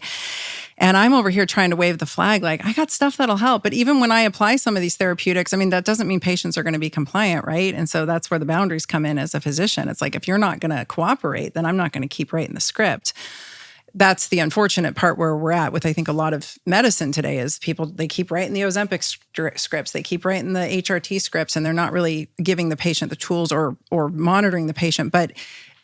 And I'm over here trying to wave the flag like, I got stuff that'll help. But even when I apply some of these therapeutics, that doesn't mean patients are going to be compliant, right? And so that's where the boundaries come in as a physician. It's like, if you're not going to cooperate, then I'm not going to keep writing the script. That's the unfortunate part where we're at with, I think, a lot of medicine today is people, they keep writing the Ozempic scripts, they keep writing the HRT scripts, and they're not really giving the patient the tools or monitoring the patient. But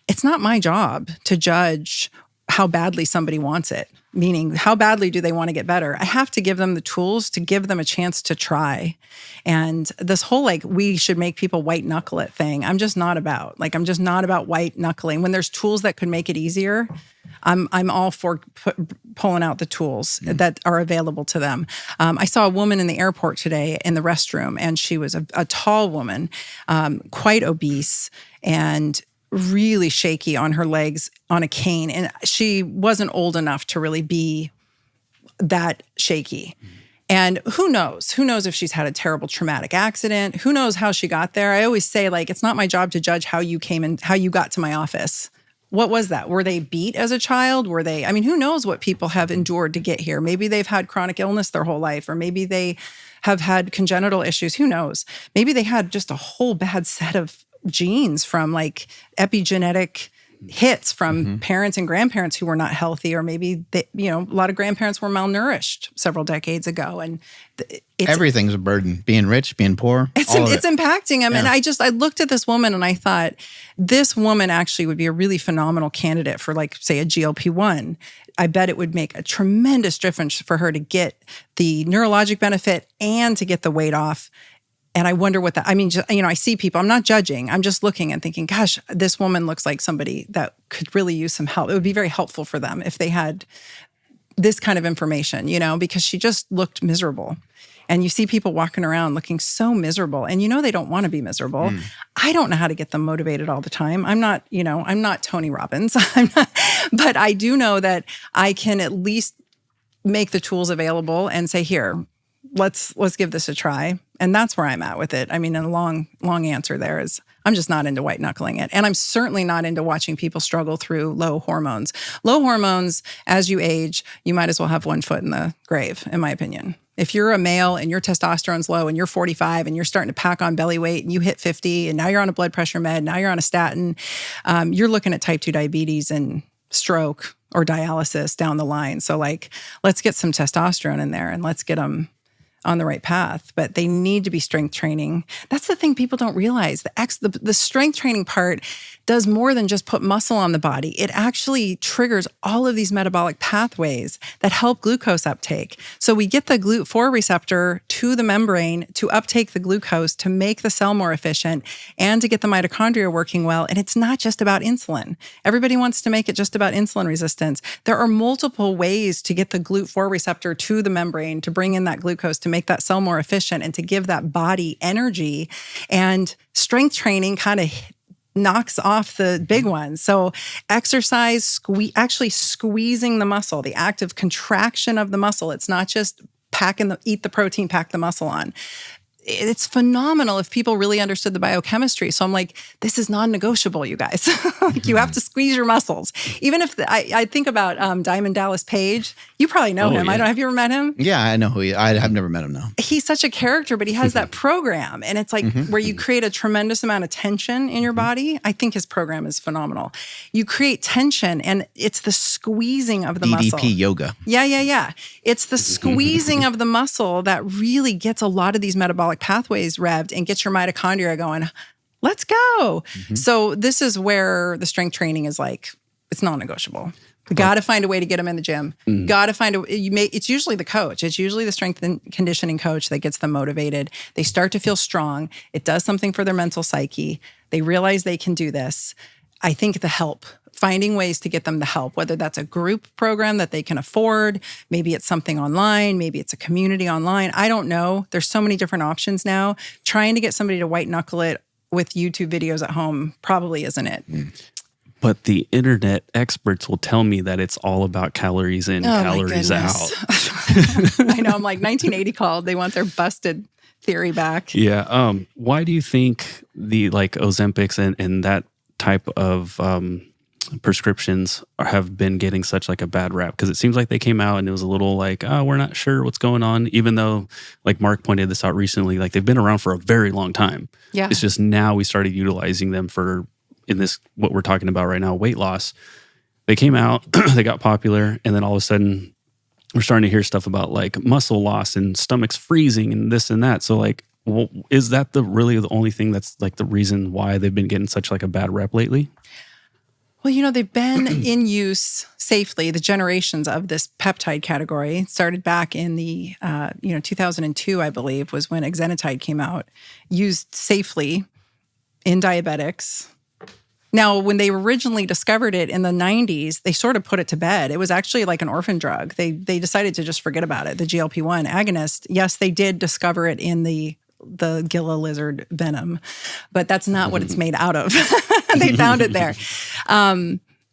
it's not my job to judge how badly somebody wants it, meaning how badly do they want to get better? I have to give them the tools to give them a chance to try. And this whole we should make people white knuckle it thing, I'm just not about. I'm just not about white knuckling. When there's tools that could make it easier, I'm all for pulling out the tools that are available to them. I saw a woman in the airport today in the restroom, and she was a tall woman, quite obese, and really shaky on her legs on a cane. And she wasn't old enough to really be that shaky. And who knows? Who knows if she's had a terrible traumatic accident? Who knows how she got there? I always say, it's not my job to judge how you came in, how you got to my office. What was that? Were they beat as a child? Who knows what people have endured to get here? Maybe they've had chronic illness their whole life, or maybe they have had congenital issues. Who knows? Maybe they had just a whole bad set of genes from epigenetic hits from parents and grandparents who were not healthy, or maybe a lot of grandparents were malnourished several decades ago, and everything's a burden. Being rich, being poor, it's impacting them. Yeah. And I looked at this woman and I thought, this woman actually would be a really phenomenal candidate for say a GLP-1. I bet it would make a tremendous difference for her to get the neurologic benefit and to get the weight off. And I wonder what that, I see people, I'm not judging, I'm just looking and thinking, gosh, this woman looks like somebody that could really use some help. It would be very helpful for them if they had this kind of information, because she just looked miserable. And you see people walking around looking so miserable, and they don't want to be miserable. I don't know how to get them motivated all the time. I'm not Tony Robbins, but I do know that I can at least make the tools available and say, here, let's give this a try. And that's where I'm at with it. A long answer there is I'm just not into white knuckling it. And I'm certainly not into watching people struggle through low hormones. Low hormones, as you age, you might as well have one foot in the grave, in my opinion. If you're a male and your testosterone's low and you're 45 and you're starting to pack on belly weight and you hit 50 and now you're on a blood pressure med, now you're on a statin, you're looking at type 2 diabetes and stroke or dialysis down the line. So like, let's get some testosterone in there and let's get them on the right path, but they need to be strength training. That's the thing people don't realize. The strength training part does more than just put muscle on the body. It actually triggers all of these metabolic pathways that help glucose uptake. So we get the GLUT4 receptor to the membrane to uptake the glucose to make the cell more efficient and to get the mitochondria working well. And it's not just about insulin. Everybody wants to make it just about insulin resistance. There are multiple ways to get the GLUT4 receptor to the membrane to bring in that glucose to make that cell more efficient and to give that body energy. And strength training kind of knocks off the big ones. So exercise, actually squeezing the muscle, the active contraction of the muscle. It's not just eat the protein, pack the muscle on. It's phenomenal if people really understood the biochemistry. So I'm like, this is non-negotiable, you guys. Like, you have to squeeze your muscles. Even if I think about Diamond Dallas Page, you probably know him. Yeah. Have you ever met him? Yeah, I know who he is. I have never met him, no. He's such a character, but he has that program. And it's like where you create a tremendous amount of tension in your body. I think his program is phenomenal. You create tension and it's the squeezing of the muscle. BDP yoga. Yeah. It's the squeezing of the muscle that really gets a lot of these metabolic pathways revved and gets your mitochondria going. Let's go. So this is where the strength training is like, it's non-negotiable. Got to find a way to get them in the gym. Got to find it's usually the coach. It's usually the strength and conditioning coach that gets them motivated. They start to feel strong. It does something for their mental psyche. They realize they can do this. I think the help, finding ways to get them the help, whether that's a group program that they can afford, maybe it's something online, maybe it's a community online. I don't know. There's so many different options now. Trying to get somebody to white knuckle it with YouTube videos at home probably isn't it. But the internet experts will tell me that it's all about calories in, calories out. I know. I'm like 1980 called. They want their busted theory back. Yeah. Why do you think the like Ozempics and that type of prescriptions have been getting such like a bad rap? Because it seems like they came out and it was a little like, oh, we're not sure what's going on. Even though, like Mark pointed this out recently, like they've been around for a very long time. Yeah. It's just now we started utilizing them for, in this, what we're talking about right now, weight loss. They came out, they got popular, and then all of a sudden we're starting to hear stuff about like muscle loss and stomachs freezing and this and that. So like, well, is that really the only thing that's like the reason why they've been getting such like a bad rep lately? Well, they've been in use safely. The generations of this peptide category started back in the 2002, I believe, was when exenatide came out, used safely in diabetics. Now, when they originally discovered it in the 90s, they sort of put it to bed. It was actually like an orphan drug. They decided to just forget about it. The GLP-1 agonist, yes, they did discover it in the Gila lizard venom, but that's not what it's made out of. They found it there.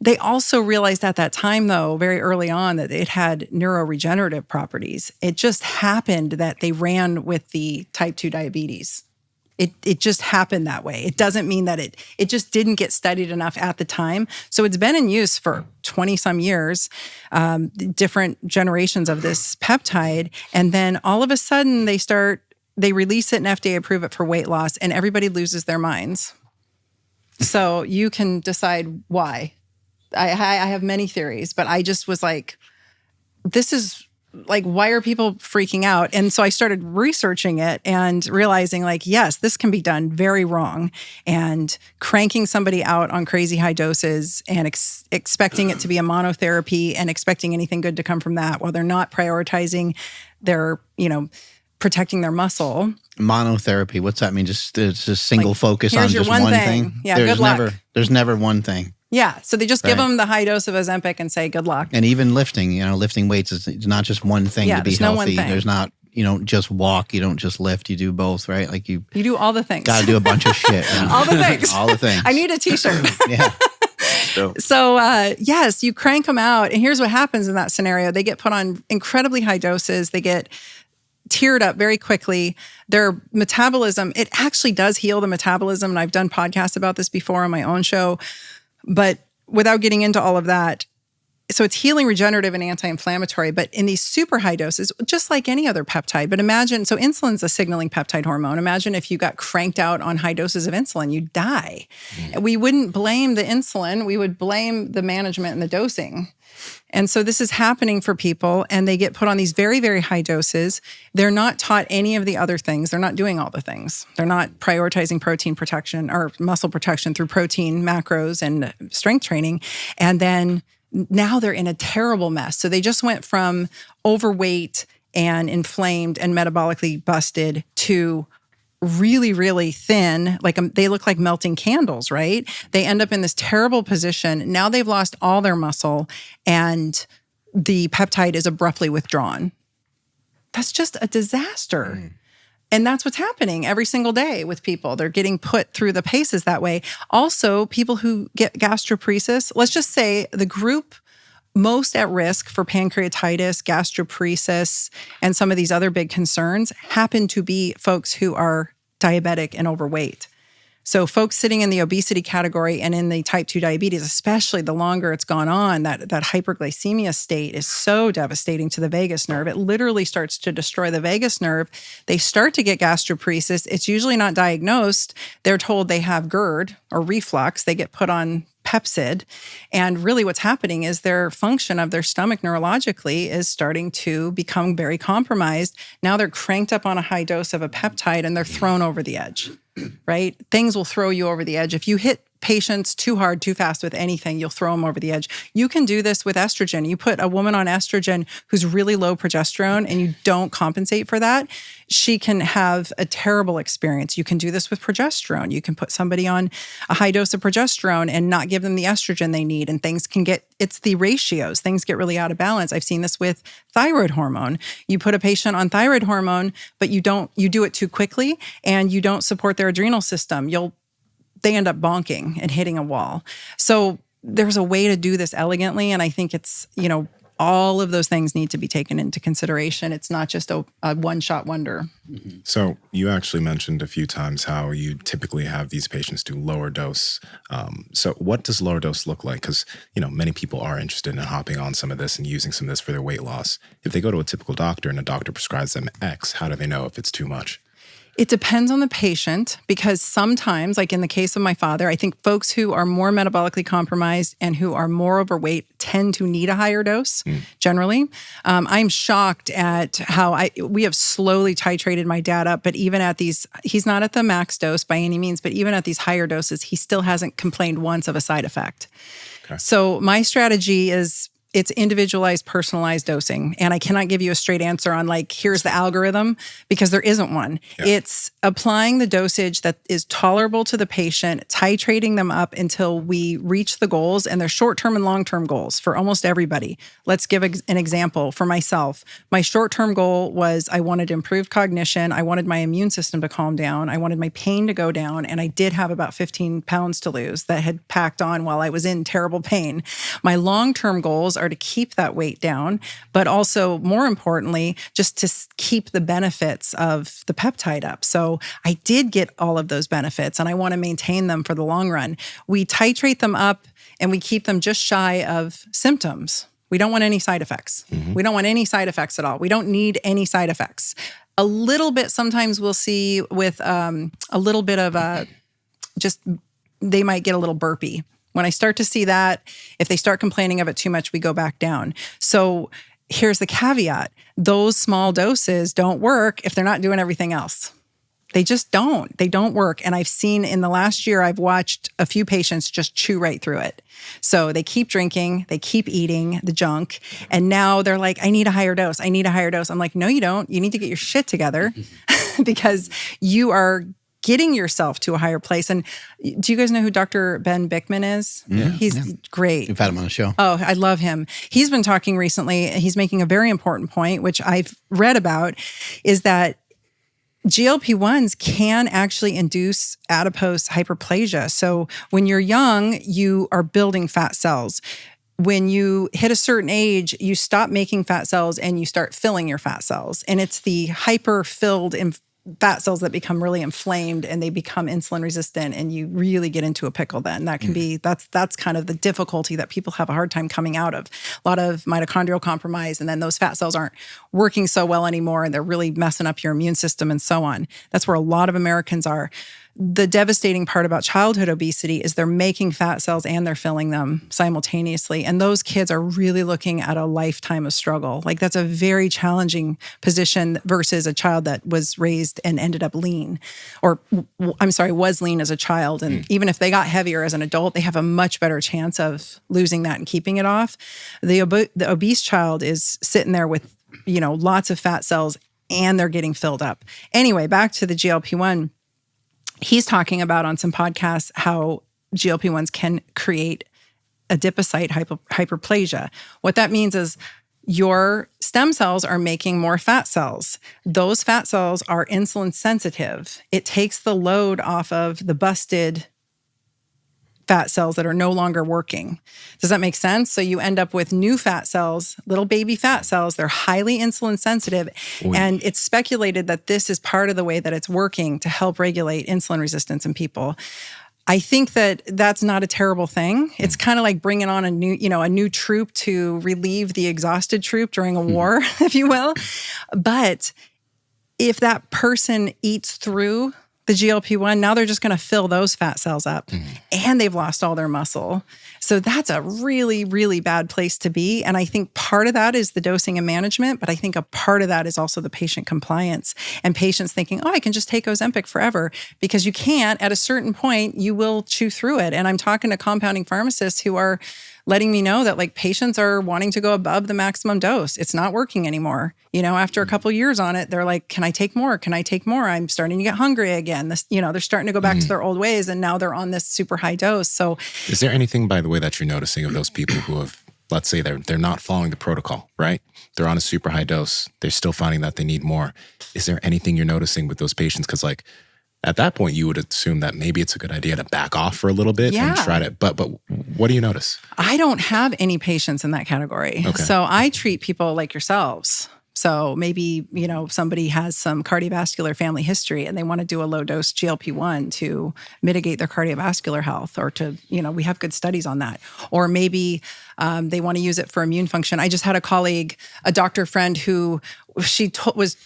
They also realized at that time, though, very early on, that it had neuroregenerative properties. It just happened that they ran with the type 2 diabetes. It just happened that way. It doesn't mean that it just didn't get studied enough at the time. So it's been in use for 20-some years, different generations of this peptide. And then all of a sudden they release it and FDA approve it for weight loss, and everybody loses their minds. So you can decide why. I have many theories, but I just was like, this is like, why are people freaking out? And so I started researching it and realizing like, yes, this can be done very wrong. And cranking somebody out on crazy high doses and expecting it to be a monotherapy and expecting anything good to come from that while they're not prioritizing their, protecting their muscle. Monotherapy, what's that mean? Just single focus on here's your just one thing? thing. Yeah, good luck. There's never one thing. Yeah, so they just give them the high dose of Ozempic and say, good luck. And even lifting, lifting weights is not just one thing to be there's no healthy. one thing. There's not, you don't just walk, you don't just lift, you do both, right? Like you do all the things. Got to do a bunch of shit. All the things. All the things. I need a t-shirt. Yeah. So yes, you crank them out. And here's what happens in that scenario. They get put on incredibly high doses. They get tiered up very quickly. Their metabolism, it actually does heal the metabolism. And I've done podcasts about this before on my own show. But without getting into all of that, so it's healing, regenerative, and anti-inflammatory, but in these super high doses, just like any other peptide. But imagine, so insulin's a signaling peptide hormone. Imagine if you got cranked out on high doses of insulin, you'd die. We wouldn't blame the insulin. We would blame the management and the dosing. And so this is happening for people, and they get put on these very, very high doses. They're not taught any of the other things. They're not doing all the things. They're not prioritizing protein protection or muscle protection through protein macros and strength training. And then now they're in a terrible mess. So they just went from overweight and inflamed and metabolically busted to really, really thin, like they look like melting candles, right? They end up in this terrible position. Now they've lost all their muscle and the peptide is abruptly withdrawn. That's just a disaster. And that's what's happening every single day with people. They're getting put through the paces that way. Also, people who get gastroparesis, let's just say the group most at risk for pancreatitis, gastroparesis, and some of these other big concerns happen to be folks who are diabetic and overweight. So folks sitting in the obesity category and in the type 2 diabetes, especially the longer it's gone on, that hyperglycemia state is so devastating to the vagus nerve. It literally starts to destroy the vagus nerve. They start to get gastroparesis. It's usually not diagnosed. They're told they have GERD or reflux. They get put on Pepcid. And really what's happening is their function of their stomach neurologically is starting to become very compromised. Now they're cranked up on a high dose of a peptide and they're thrown over the edge, right? Things will throw you over the edge. If you hit patients too hard, too fast with anything, you'll throw them over the edge. You can do this with estrogen. You put a woman on estrogen who's really low progesterone and you don't compensate for that, she can have a terrible experience. You can do this with progesterone. You can put somebody on a high dose of progesterone and not give them the estrogen they need, and things can get, it's the ratios. Things get really out of balance. I've seen this with thyroid hormone. You put a patient on thyroid hormone, but you do it too quickly and you don't support their adrenal system. They end up bonking and hitting a wall. So there's a way to do this elegantly. And I think it's, all of those things need to be taken into consideration. It's not just a one-shot wonder. Mm-hmm. So you actually mentioned a few times how you typically have these patients do lower dose. So what does lower dose look like? Because, many people are interested in hopping on some of this and using some of this for their weight loss. If they go to a typical doctor and a doctor prescribes them X, how do they know if it's too much? It depends on the patient, because sometimes, like in the case of my father, I think folks who are more metabolically compromised and who are more overweight tend to need a higher dose, generally. I'm shocked at how we have slowly titrated my dad up, but even at these, he's not at the max dose by any means, but even at these higher doses, he still hasn't complained once of a side effect. Okay. So my strategy is, it's individualized, personalized dosing. And I cannot give you a straight answer on here's the algorithm, because there isn't one. Yeah. It's applying the dosage that is tolerable to the patient, titrating them up until we reach the goals, and they're short-term and long-term goals for almost everybody. Let's give an example. For myself, my short-term goal was I wanted improved cognition. I wanted my immune system to calm down. I wanted my pain to go down. And I did have about 15 pounds to lose that had packed on while I was in terrible pain. My long-term goals are to keep that weight down, but also more importantly, just to keep the benefits of the peptide up. So I did get all of those benefits and I want to maintain them for the long run. We titrate them up and we keep them just shy of symptoms. We don't want any side effects. Mm-hmm. We don't want any side effects at all. We don't need any side effects. A little bit sometimes we'll see with a little bit of they might get a little burpy. When I start to see that, if they start complaining of it too much, we go back down. So here's the caveat. Those small doses don't work if they're not doing everything else. They just don't. They don't work. And I've seen in the last year, I've watched a few patients just chew right through it. So they keep drinking, they keep eating the junk, and now they're like, I need a higher dose. I need a higher dose. I'm like, no, you don't. You need to get your shit together because you are getting yourself to a higher place. And do you guys know who Dr. Ben Bickman is? Yeah, he's great. We've had him on the show. Oh, I love him. He's been talking recently. He's making a very important point, which I've read about, is that GLP-1s can actually induce adipose hyperplasia. So when you're young, you are building fat cells. When you hit a certain age, you stop making fat cells and you start filling your fat cells. And it's the hyper-filled fat cells that become really inflamed and they become insulin resistant, and you really get into a pickle then. That can be, that's kind of the difficulty that people have a hard time coming out of. A lot of mitochondrial compromise, and then those fat cells aren't working so well anymore, and they're really messing up your immune system and so on. That's where a lot of Americans are. The devastating part about childhood obesity is they're making fat cells and they're filling them simultaneously. And those kids are really looking at a lifetime of struggle. Like, that's a very challenging position versus a child that was raised and ended up lean, or was lean as a child. And even if they got heavier as an adult, they have a much better chance of losing that and keeping it off. The obese child is sitting there with, lots of fat cells, and they're getting filled up. Anyway, back to the GLP-1. He's talking about on some podcasts how GLP-1s can create adipocyte hyperplasia. What that means is your stem cells are making more fat cells. Those fat cells are insulin sensitive. It takes the load off of the busted fat cells that are no longer working. Does that make sense? So you end up with new fat cells, little baby fat cells. They're highly insulin sensitive. And it's speculated that this is part of the way that it's working to help regulate insulin resistance in people. I think that that's not a terrible thing. It's kind of like bringing on a new troop to relieve the exhausted troop during a war, if you will. But if that person eats through the GLP-1, now they're just going to fill those fat cells up, and they've lost all their muscle. So that's a really, really bad place to be. And I think part of that is the dosing and management, but I think a part of that is also the patient compliance and patients thinking, I can just take Ozempic forever, because you can't. At a certain point, you will chew through it. And I'm talking to compounding pharmacists who are letting me know that patients are wanting to go above the maximum dose. It's not working anymore. After a couple years on it, they're like, can I take more? Can I take more? I'm starting to get hungry again. They're starting to go back to their old ways, and now they're on this super high dose. So is there anything, by the way, that you're noticing of those people who have, let's say they're not following the protocol, right? They're on a super high dose. They're still finding that they need more. Is there anything you're noticing with those patients? Because at that point, you would assume that maybe it's a good idea to back off for a little bit and try to, but what do you notice? I don't have any patients in that category. Okay. So I treat people like yourselves. So maybe, somebody has some cardiovascular family history and they want to do a low dose GLP-1 to mitigate their cardiovascular health, or to, we have good studies on that. Or maybe they want to use it for immune function. I just had a colleague, a doctor friend, who was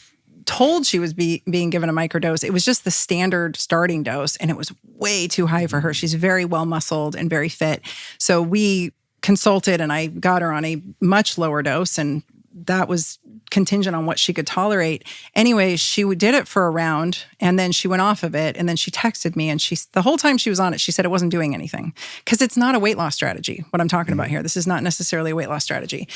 told she was being given a microdose. It was just the standard starting dose, and it was way too high for her. She's very well muscled and very fit. So we consulted, and I got her on a much lower dose, and that was contingent on what she could tolerate. Anyway, she did it for a round, and then she went off of it, and then she texted me, and the whole time she was on it, she said it wasn't doing anything, because it's not a weight loss strategy, what I'm talking about here. This is not necessarily a weight loss strategy.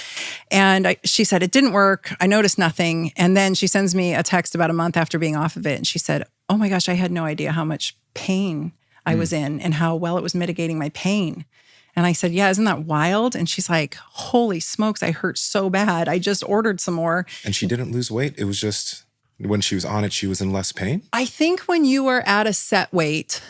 And she said, it didn't work. I noticed nothing. And then she sends me a text about a month after being off of it, and she said, oh my gosh, I had no idea how much pain I was in and how well it was mitigating my pain. And I said, yeah, isn't that wild? And she's like, holy smokes, I hurt so bad. I just ordered some more. And she didn't lose weight? It was just when she was on it, she was in less pain? I think when you are at a set weight,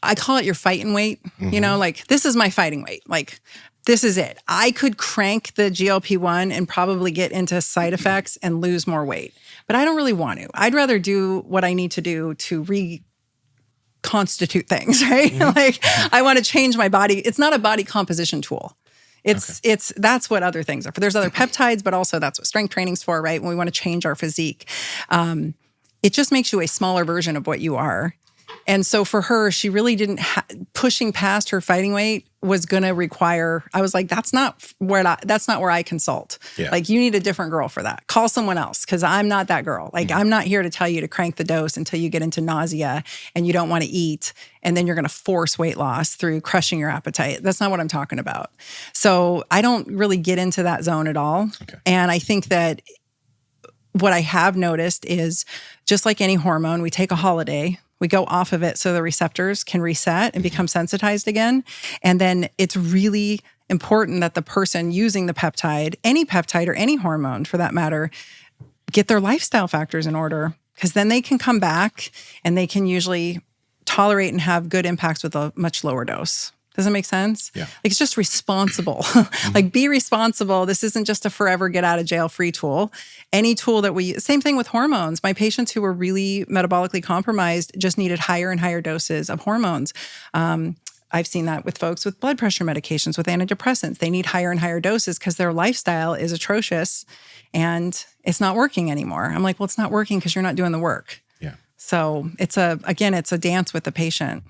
I call it your fighting weight. This is my fighting weight. This is it. I could crank the GLP-1 and probably get into side effects and lose more weight. But I don't really want to. I'd rather do what I need to do to reconstitute things, right? I want to change my body. It's not a body composition tool. That's what other things are for. There's other peptides, but also that's what strength training's for, right? When we want to change our physique. It just makes you a smaller version of what you are. And so for her, she really didn't, pushing past her fighting weight was going to require, I was like, that's not where I consult. Yeah. You need a different girl for that. Call someone else, because I'm not that girl. I'm not here to tell you to crank the dose until you get into nausea and you don't want to eat, and then you're going to force weight loss through crushing your appetite. That's not what I'm talking about. So I don't really get into that zone at all. Okay. And I think that what I have noticed is, just like any hormone, we take a holiday, we go off of it so the receptors can reset and become sensitized again. And then it's really important that the person using the peptide, any peptide or any hormone for that matter, get their lifestyle factors in order, because then they can come back and they can usually tolerate and have good impacts with a much lower dose. Does that make sense? Yeah. Like it's just responsible. Like be responsible. This isn't just a forever get out of jail free tool. Any tool that same thing with hormones. My patients who were really metabolically compromised just needed higher and higher doses of hormones. I've seen that with folks with blood pressure medications, with antidepressants. They need higher and higher doses because their lifestyle is atrocious and it's not working anymore. I'm like, well, it's not working because you're not doing the work. Yeah. So it's a dance with the patient.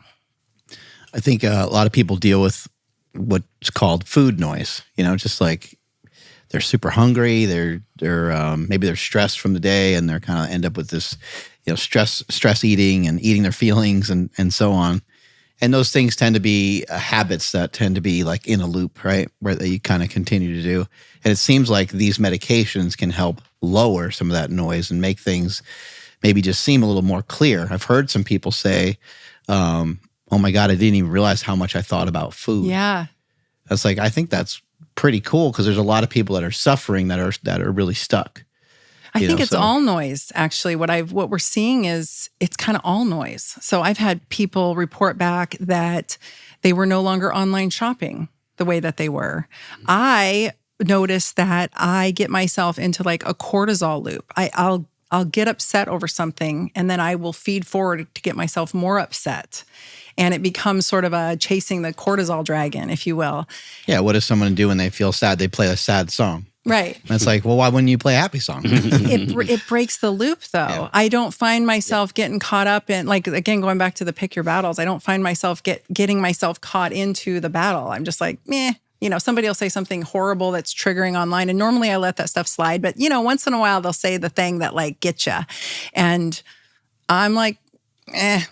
I think a lot of people deal with what's called food noise. Just like they're super hungry, they're maybe they're stressed from the day, and they're kind of end up with this, stress eating and eating their feelings and so on. And those things tend to be habits that tend to be like in a loop, right? Where you kind of continue to do. And it seems like these medications can help lower some of that noise and make things maybe just seem a little more clear. I've heard some people say, oh my God, I didn't even realize how much I thought about food. Yeah. That's like, I think that's pretty cool because there's a lot of people that are suffering that are really stuck. I think it's all noise, actually. What we're seeing is it's kind of all noise. So I've had people report back that they were no longer online shopping the way that they were. I noticed that I get myself into like a cortisol loop. I'll get upset over something and then I will feed forward to get myself more upset. And it becomes sort of a chasing the cortisol dragon, if you will. Yeah, what does someone do when they feel sad? They play a sad song. Right. And it's like, well, why wouldn't you play a happy song? It breaks the loop, though. Yeah. I don't find myself getting caught up in, like, again, going back to the pick your battles, I don't find myself getting myself caught into the battle. I'm just like, meh. Somebody will say something horrible that's triggering online. And normally I let that stuff slide. But, once in a while they'll say the thing that like gets you. And I'm like,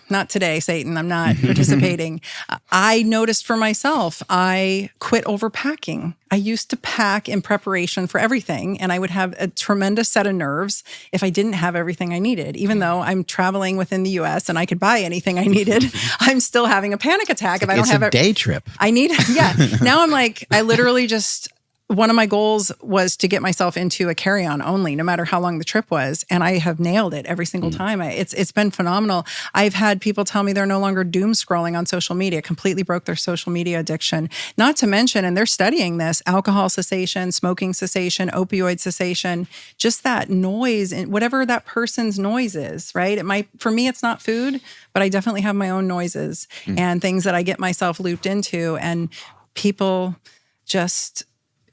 not today, Satan. I'm not participating. I noticed for myself, I quit overpacking. I used to pack in preparation for everything, and I would have a tremendous set of nerves if I didn't have everything I needed. Even though I'm traveling within the U.S. and I could buy anything I needed, I'm still having a panic attack if I don't have it. It's a day trip. I need, yeah. Now I'm like, I literally just... One of my goals was to get myself into a carry-on only, no matter how long the trip was. And I have nailed it every single time. It's been phenomenal. I've had people tell me they're no longer doom scrolling on social media, completely broke their social media addiction. Not to mention, and they're studying this, alcohol cessation, smoking cessation, opioid cessation, just that noise and whatever that person's noise is, right? For me, it's not food, but I definitely have my own noises and things that I get myself looped into. And people just...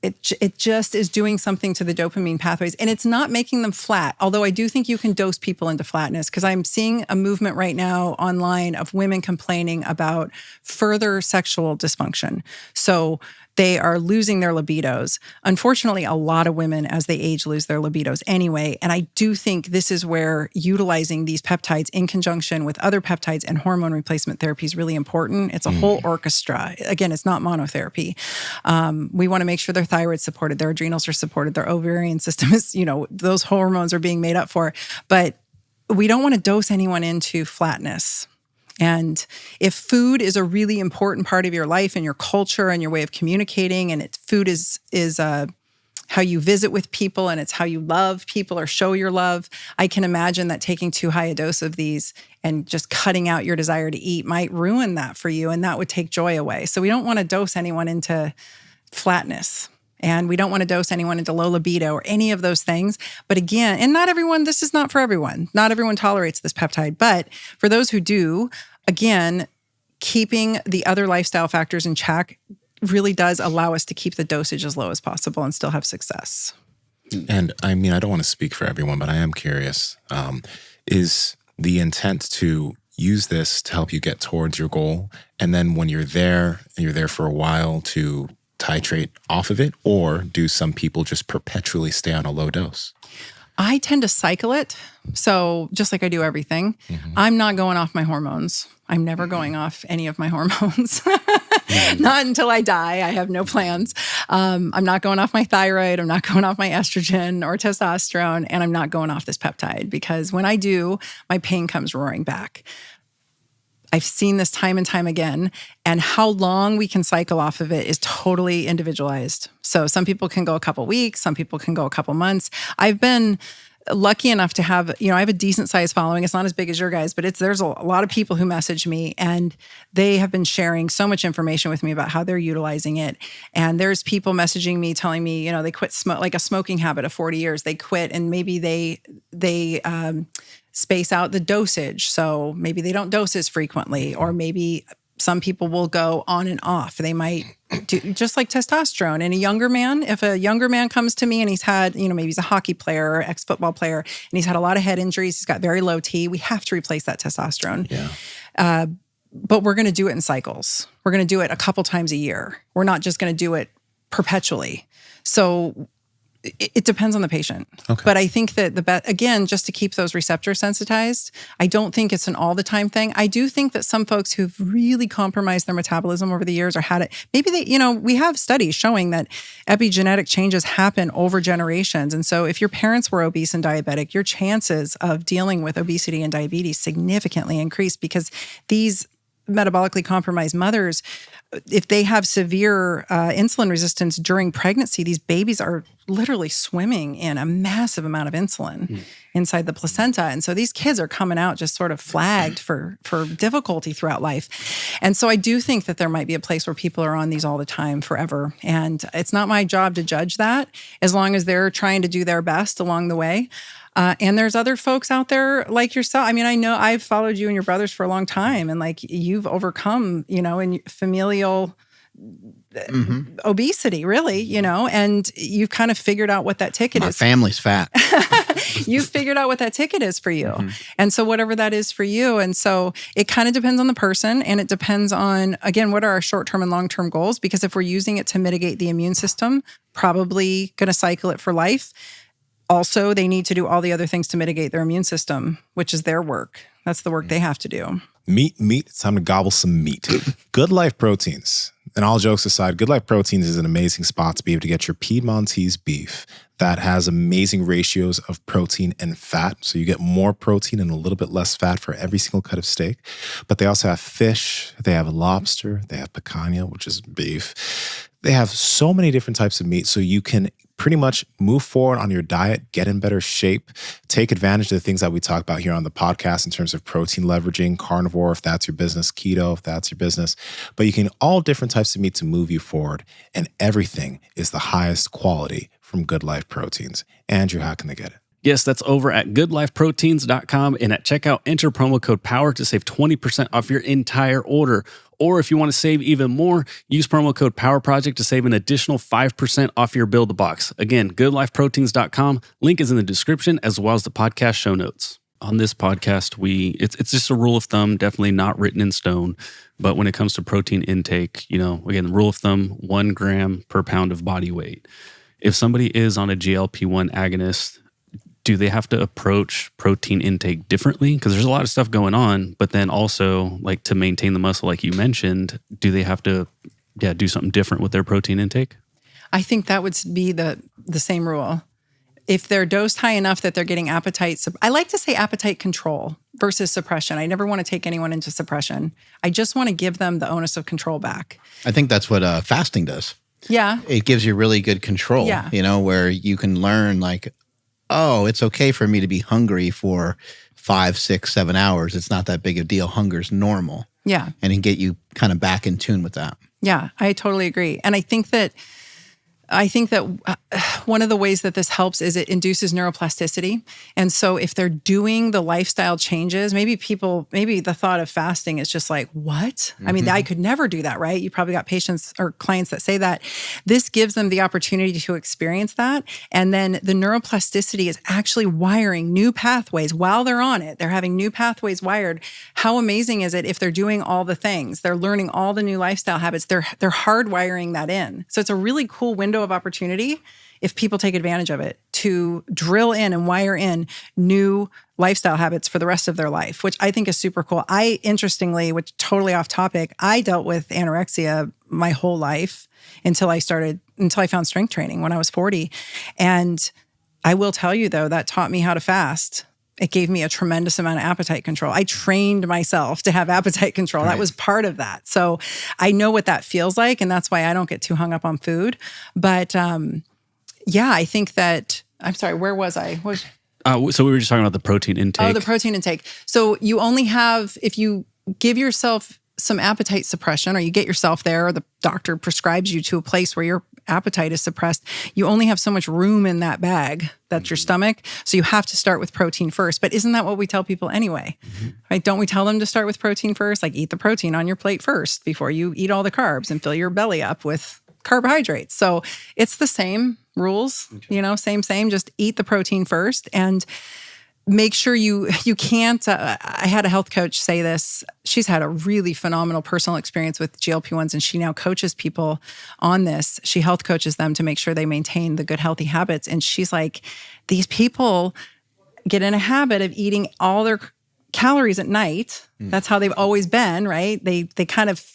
It just is doing something to the dopamine pathways, and it's not making them flat. Although I do think you can dose people into flatness, because I'm seeing a movement right now online of women complaining about further sexual dysfunction. So they are losing their libidos. Unfortunately, a lot of women as they age lose their libidos anyway. And I do think this is where utilizing these peptides in conjunction with other peptides and hormone replacement therapy is really important. It's a whole orchestra. Again, it's not monotherapy. We want to make sure their thyroid's supported, their adrenals are supported, their ovarian system is, those hormones are being made up for. But we don't want to dose anyone into flatness. And if food is a really important part of your life and your culture and your way of communicating, and food is how you visit with people and it's how you love people or show your love, I can imagine that taking too high a dose of these and just cutting out your desire to eat might ruin that for you, and that would take joy away. So we don't want to dose anyone into flatness. And we don't want to dose anyone into low libido or any of those things. But again, and not everyone, this is not for everyone. Not everyone tolerates this peptide. But for those who do, again, keeping the other lifestyle factors in check really does allow us to keep the dosage as low as possible and still have success. And I mean, I don't want to speak for everyone, but I am curious. Is the intent to use this to help you get towards your goal, and then when you're there and you're there for a while to titrate off of it, or do some people just perpetually stay on a low dose? I tend to cycle it. So just like I do everything, I'm not going off my hormones. I'm never going off any of my hormones. Not until I die. I have no plans. I'm not going off my thyroid. I'm not going off my estrogen or testosterone. And I'm not going off this peptide, because when I do, my pain comes roaring back. I've seen this time and time again, and how long we can cycle off of it is totally individualized. So some people can go a couple weeks, some people can go a couple months. I've been lucky enough to have, I have a decent sized following. It's not as big as your guys, but there's a lot of people who message me, and they have been sharing so much information with me about how they're utilizing it. And there's people messaging me telling me, they quit like a smoking habit of 40 years. They quit, and maybe they space out the dosage. So maybe they don't dose as frequently, or maybe some people will go on and off. They might do just like testosterone. And if a younger man comes to me and he's had, maybe he's a hockey player or ex-football player, and he's had a lot of head injuries, he's got very low T, we have to replace that testosterone. Yeah. But we're going to do it in cycles. We're going to do it a couple times a year. We're not just going to do it perpetually. So it depends on the patient. Okay. But I think that again, just to keep those receptors sensitized, I don't think it's an all the time thing. I do think that some folks who've really compromised their metabolism over the years or had it, maybe we have studies showing that epigenetic changes happen over generations. And so if your parents were obese and diabetic, your chances of dealing with obesity and diabetes significantly increase, because these metabolically compromised mothers, if they have severe insulin resistance during pregnancy, these babies are literally swimming in a massive amount of insulin inside the placenta. And so these kids are coming out just sort of flagged for difficulty throughout life. And so I do think that there might be a place where people are on these all the time forever. And it's not my job to judge that, as long as they're trying to do their best along the way. And there's other folks out there like yourself. I mean, I know I've followed you and your brothers for a long time, and like you've overcome, in familial obesity, really, and you've kind of figured out what that ticket is. My family's fat. You've figured out what that ticket is for you. And so whatever that is for you. And so it kind of depends on the person, and it depends on, again, what are our short-term and long-term goals? Because if we're using it to mitigate the immune system, probably going to cycle it for life. Also, they need to do all the other things to mitigate their immune system, which is their work. That's the work they have to do. Meat. It's time to gobble some meat. Good Life Proteins. And all jokes aside, Good Life Proteins is an amazing spot to be able to get your Piedmontese beef that has amazing ratios of protein and fat. So you get more protein and a little bit less fat for every single cut of steak. But they also have fish, they have lobster, they have picanha, which is beef. They have so many different types of meat, so you can pretty much move forward on your diet, get in better shape, take advantage of the things that we talk about here on the podcast in terms of protein leveraging, carnivore, if that's your business, keto, if that's your business. But you can all different types of meat to move you forward, and everything is the highest quality from Good Life Proteins. Andrew, how can they get it? Yes, that's over at goodlifeproteins.com, and at checkout, enter promo code POWER to save 20% off your entire order. Or if you want to save even more, use promo code POWERPROJECT to save an additional 5% off your build box. Again, goodlifeproteins.com. Link is in the description as well as the podcast show notes. On this podcast, it's just a rule of thumb, definitely not written in stone. But when it comes to protein intake, again, the rule of thumb, 1 gram per pound of body weight. If somebody is on a GLP-1 agonist, do they have to approach protein intake differently? Because there's a lot of stuff going on, but then also like to maintain the muscle, like you mentioned, do they have to do something different with their protein intake? I think that would be the same rule. If they're dosed high enough that they're getting appetite, I like to say appetite control versus suppression. I never want to take anyone into suppression. I just want to give them the onus of control back. I think that's what fasting does. Yeah. It gives you really good control, where you can learn like, oh, it's okay for me to be hungry for 5, 6, 7 hours. It's not that big a deal. Hunger's normal. Yeah. And it get you kind of back in tune with that. Yeah, I totally agree. And I think that one of the ways that this helps is it induces neuroplasticity. And so if they're doing the lifestyle changes, maybe the thought of fasting is just like, what? I mean, I could never do that, right? You probably got patients or clients that say that. This gives them the opportunity to experience that. And then the neuroplasticity is actually wiring new pathways while they're on it. They're having new pathways wired. How amazing is it if they're doing all the things? They're learning all the new lifestyle habits. They're hardwiring that in. So it's a really cool window of opportunity, if people take advantage of it, to drill in and wire in new lifestyle habits for the rest of their life, which I think is super cool. Interestingly, which totally off topic, I dealt with anorexia my whole life until I found strength training when I was 40. And I will tell you though, that taught me how to fast. It gave me a tremendous amount of appetite control. I trained myself to have appetite control. Right. That was part of that. So I know what that feels like, and that's why I don't get too hung up on food. But I think that, I'm sorry, where was I? So we were just talking about the protein intake. Oh, the protein intake. So you only have, if you give yourself some appetite suppression, or you get yourself there, or the doctor prescribes you to a place where your appetite is suppressed, you only have so much room in that bag. That's your stomach. So you have to start with protein first. But isn't that what we tell people anyway? Right? Don't we tell them to start with protein first? Like, eat the protein on your plate first before you eat all the carbs and fill your belly up with carbohydrates. So it's the same rules, same, just eat the protein first, and make sure you can't, I had a health coach say this. She's had a really phenomenal personal experience with GLP-1s, and she now coaches people on this. She health coaches them to make sure they maintain the good, healthy habits. And she's like, these people get in a habit of eating all their calories at night. That's how they've always been, right? They kind of,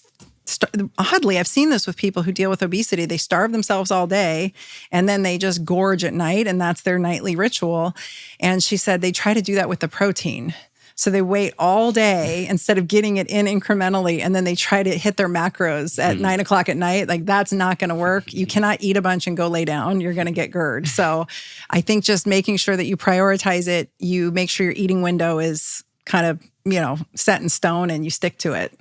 oddly, I've seen this with people who deal with obesity. They starve themselves all day and then they just gorge at night, and that's their nightly ritual. And she said they try to do that with the protein. So they wait all day instead of getting it in incrementally, and then they try to hit their macros at 9 o'clock at night. Like, that's not going to work. You cannot eat a bunch and go lay down. You're going to get GERD. So I think just making sure that you prioritize it, you make sure your eating window is kind of, set in stone, and you stick to it.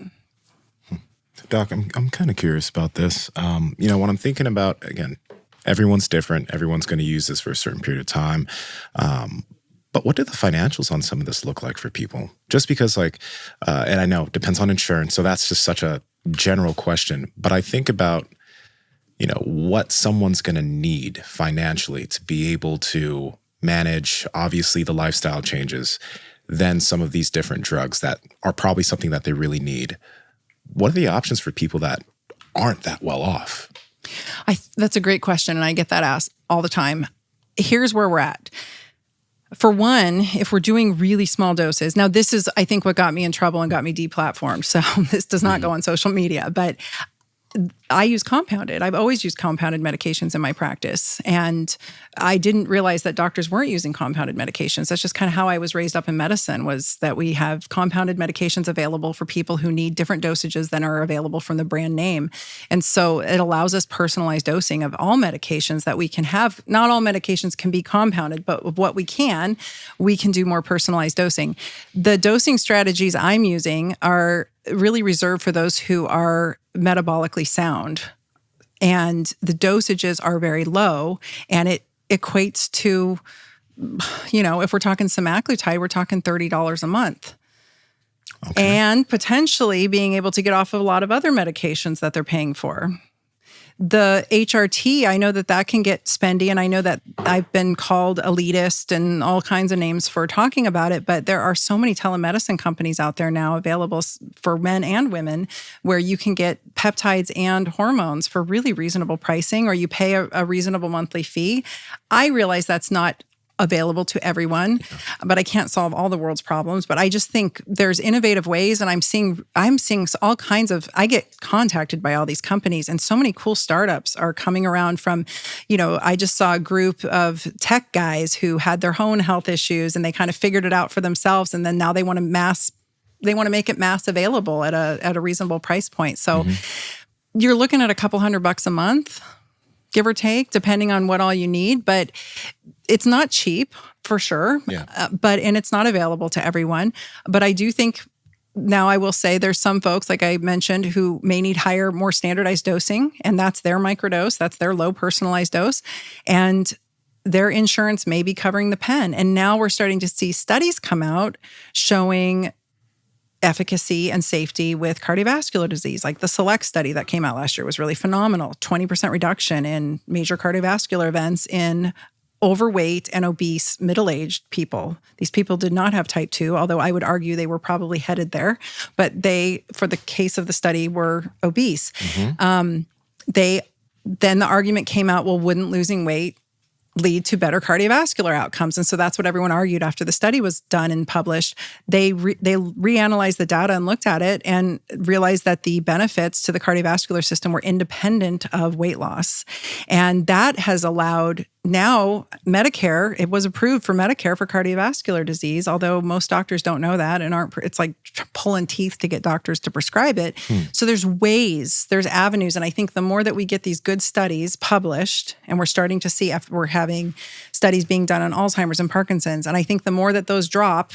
Doc, I'm kind of curious about this. When I'm thinking about, again, everyone's different. Everyone's going to use this for a certain period of time. But what do the financials on some of this look like for people? Just because, and I know it depends on insurance, so that's just such a general question. But I think about, what someone's going to need financially to be able to manage, obviously, the lifestyle changes, then some of these different drugs that are probably something that they really need. What are the options for people that aren't that well off? That's a great question, and I get that asked all the time. Here's where we're at. For one, if we're doing really small doses, now this is, I think, what got me in trouble and got me deplatformed. So this does not go on social media, but I use compounded. I've always used compounded medications in my practice. And I didn't realize that doctors weren't using compounded medications. That's just kind of how I was raised up in medicine, was that we have compounded medications available for people who need different dosages than are available from the brand name. And so it allows us personalized dosing of all medications that we can have. Not all medications can be compounded, but what we can do more personalized dosing. The dosing strategies I'm using are really reserved for those who are metabolically sound. And the dosages are very low, and it equates to, if we're talking semaglutide, we're talking $30 a month. Okay. And potentially being able to get off of a lot of other medications that they're paying for. The HRT, I know that can get spendy, and I know that I've been called elitist and all kinds of names for talking about it, but there are so many telemedicine companies out there now available for men and women where you can get peptides and hormones for really reasonable pricing, or you pay a reasonable monthly fee. I realize that's not available to everyone, but I can't solve all the world's problems. But I just think there's innovative ways, and I'm seeing all kinds of, I get contacted by all these companies, and so many cool startups are coming around from, I just saw a group of tech guys who had their own health issues, and they kind of figured it out for themselves, and then now they want to make it mass available at a reasonable price point. So you're looking at a couple $100 a month, give or take, depending on what all you need. But it's not cheap, for sure. Yeah. And it's not available to everyone. But I do think, now I will say, there's some folks, like I mentioned, who may need higher, more standardized dosing, and that's their microdose, that's their low personalized dose. And their insurance may be covering the pen. And now we're starting to see studies come out showing efficacy and safety with cardiovascular disease. Like the SELECT study that came out last year was really phenomenal. 20% reduction in major cardiovascular events in overweight and obese middle-aged people. These people did not have type 2, although I would argue they were probably headed there. But they, for the case of the study, were obese. Then the argument came out, well, wouldn't losing weight lead to better cardiovascular outcomes? And so that's what everyone argued after the study was done and published. They reanalyzed the data and looked at it and realized that the benefits to the cardiovascular system were independent of weight loss. And that has allowed now Medicare, it was approved for Medicare for cardiovascular disease, although most doctors don't know that and it's like pulling teeth to get doctors to prescribe it. So there's ways, there's avenues. And I think the more that we get these good studies published, and we're starting to see, we're having studies being done on Alzheimer's and Parkinson's. And I think the more that those drop,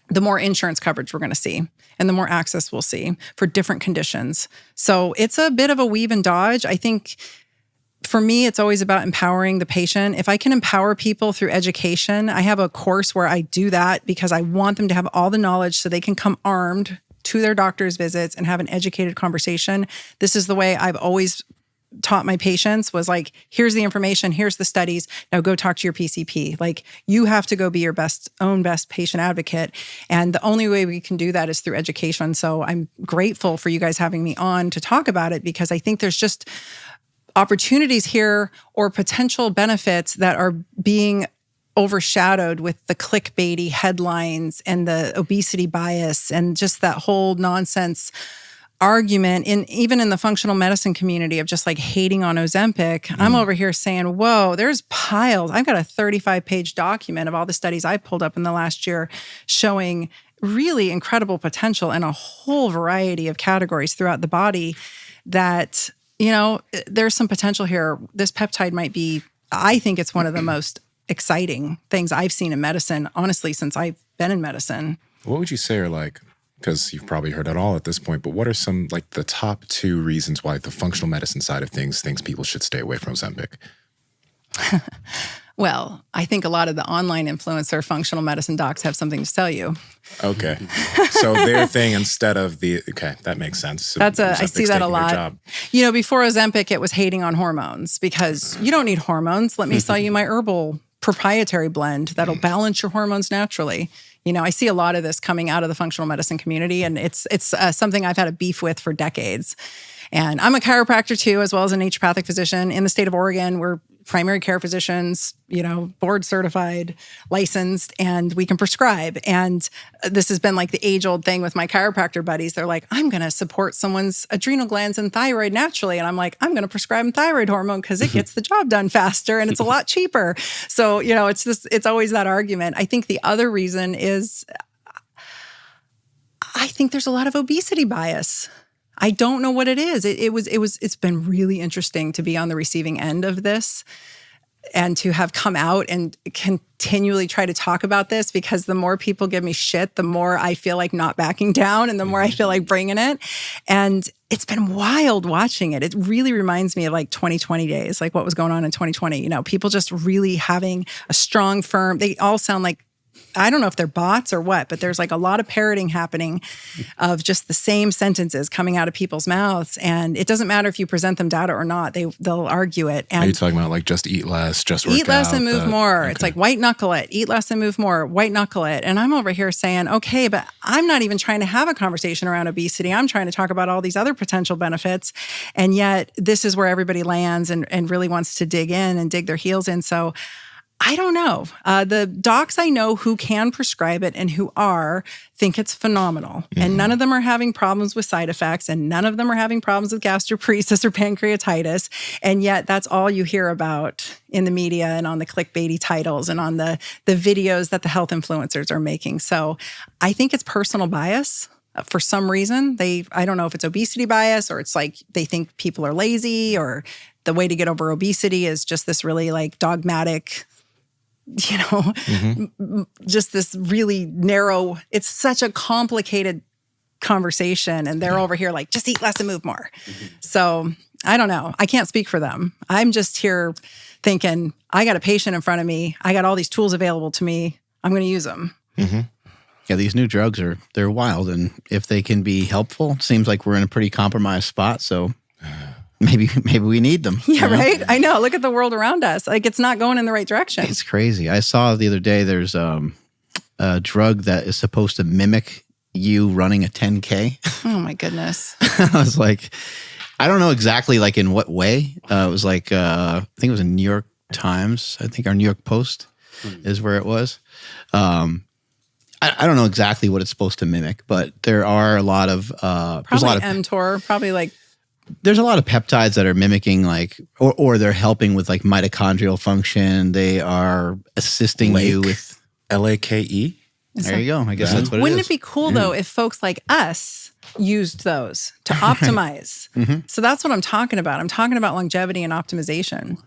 the more insurance coverage we're going to see and the more access we'll see for different conditions. So it's a bit of a weave and dodge. I think for me, it's always about empowering the patient. If I can empower people through education, I have a course where I do that because I want them to have all the knowledge so they can come armed to their doctor's visits and have an educated conversation. This is the way I've always taught my patients, was like, here's the information, here's the studies, now go talk to your PCP. Like, you have to go be your own best patient advocate. And the only way we can do that is through education. So I'm grateful for you guys having me on to talk about it, because I think there's just opportunities here or potential benefits that are being overshadowed with the clickbaity headlines and the obesity bias and just that whole nonsense argument even in the functional medicine community of just like hating on Ozempic. I'm over here saying, whoa, there's piles. I've got a 35-page document of all the studies I pulled up in the last year showing really incredible potential in a whole variety of categories throughout the body that, you know, there's some potential here. This peptide might be, I think it's one of the most exciting things I've seen in medicine, honestly, since I've been in medicine. What would you say are like, because you've probably heard it all at this point, but what are some like the top 2 reasons why the functional medicine side of things thinks people should stay away from Ozempic? Well, I think a lot of the online influencer functional medicine docs have something to tell you. Okay. So their thing instead of that makes sense. So I see that a lot. You know, before Ozempic, it was hating on hormones because you don't need hormones. Let me sell you my herbal proprietary blend that'll balance your hormones naturally. You know, I see a lot of this coming out of the functional medicine community, and it's something I've had a beef with for decades. And I'm a chiropractor too, as well as a naturopathic physician. In the state of Oregon, we're primary care physicians, you know, board certified, licensed, and we can prescribe. And this has been like the age-old thing with my chiropractor buddies. They're like, I'm going to support someone's adrenal glands and thyroid naturally. And I'm like, I'm going to prescribe them thyroid hormone because it gets the job done faster and it's a lot cheaper. So, you know, it's always that argument. I think the other reason is I think there's a lot of obesity bias. I don't know what it is. It's been really interesting to be on the receiving end of this and to have come out and continually try to talk about this, because the more people give me shit, the more I feel like not backing down and the more I feel like bringing it. And it's been wild watching it. It really reminds me of like 2020 days, like what was going on in 2020. You know, people just really having a strong, firm, they all sound like, I don't know if they're bots or what, but there's like a lot of parroting happening of just the same sentences coming out of people's mouths. And it doesn't matter if you present them data or not, they'll argue it. And are you talking about like just eat less, just work out? Eat less and move more. Okay. It's like white knuckle it. Eat less and move more. White knuckle it. And I'm over here saying, okay, but I'm not even trying to have a conversation around obesity. I'm trying to talk about all these other potential benefits. And yet this is where everybody lands and really wants to dig in and dig their heels in. So I don't know. The docs I know who can prescribe it and who think it's phenomenal. Mm-hmm. And none of them are having problems with side effects, and none of them are having problems with gastroparesis or pancreatitis. And yet that's all you hear about in the media and on the clickbaity titles and on the videos that the health influencers are making. So I think it's personal bias. For some reason, I don't know if it's obesity bias or it's like they think people are lazy, or the way to get over obesity is just this really like dogmatic, you know, just this really narrow, it's such a complicated conversation. And they're over here like, just eat less and move more. So I don't know. I can't speak for them. I'm just here thinking, I got a patient in front of me. I got all these tools available to me. I'm going to use them. Mm-hmm. Yeah, these new drugs they're wild. And if they can be helpful, it seems like we're in a pretty compromised spot. So maybe we need them. Yeah, you know? Right? I know. Look at the world around us. Like, it's not going in the right direction. It's crazy. I saw the other day there's a drug that is supposed to mimic you running a 10K. Oh, my goodness. I was like, I don't know exactly like in what way. It was like, I think it was in New York Times. I think our New York Post is where it was. I don't know exactly what it's supposed to mimic, but there are a lot of... probably mTOR, probably like there's a lot of peptides that are mimicking like, or they're helping with like mitochondrial function. They are assisting you with LAKE. There you go. I guess that's what it is. Wouldn't it be cool though if folks like us used those to optimize? So that's what I'm talking about. I'm talking about longevity and optimization.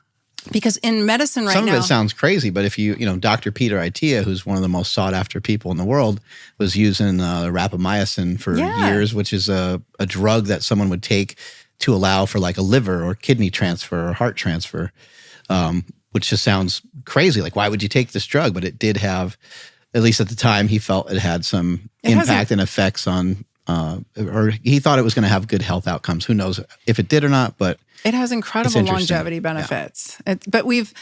Because in medicine right now... Some of it sounds crazy, but if you know, Dr. Peter Itia, who's one of the most sought after people in the world, was using rapamycin for years, which is a drug that someone would take to allow for like a liver or kidney transfer or heart transfer, which just sounds crazy. Like, why would you take this drug? But it did have, at least at the time, he felt it had some impact and effects on, or he thought it was going to have good health outcomes. Who knows if it did or not, but... It has incredible longevity benefits. Yeah. But we've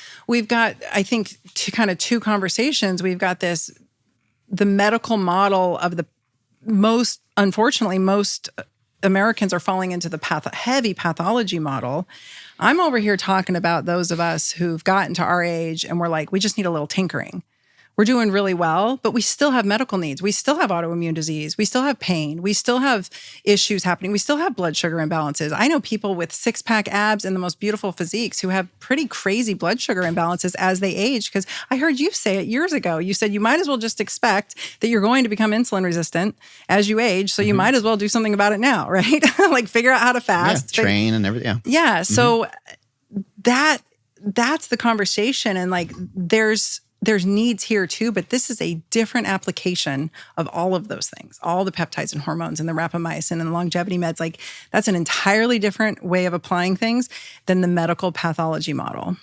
got, I think, two conversations. We've got the medical model of unfortunately, most Americans are falling into the heavy pathology model. I'm over here talking about those of us who've gotten to our age and we're like, we just need a little tinkering. We're doing really well, but we still have medical needs. We still have autoimmune disease. We still have pain. We still have issues happening. We still have blood sugar imbalances. I know people with six-pack abs and the most beautiful physiques who have pretty crazy blood sugar imbalances as they age, because I heard you say it years ago. You said you might as well just expect that you're going to become insulin resistant as you age, so you might as well do something about it now, right? Like figure out how to fast. Yeah, train and everything. Yeah, so that's the conversation, and like there's needs here too, but this is a different application of all of those things, all the peptides and hormones and the rapamycin and the longevity meds. Like that's an entirely different way of applying things than the medical pathology model.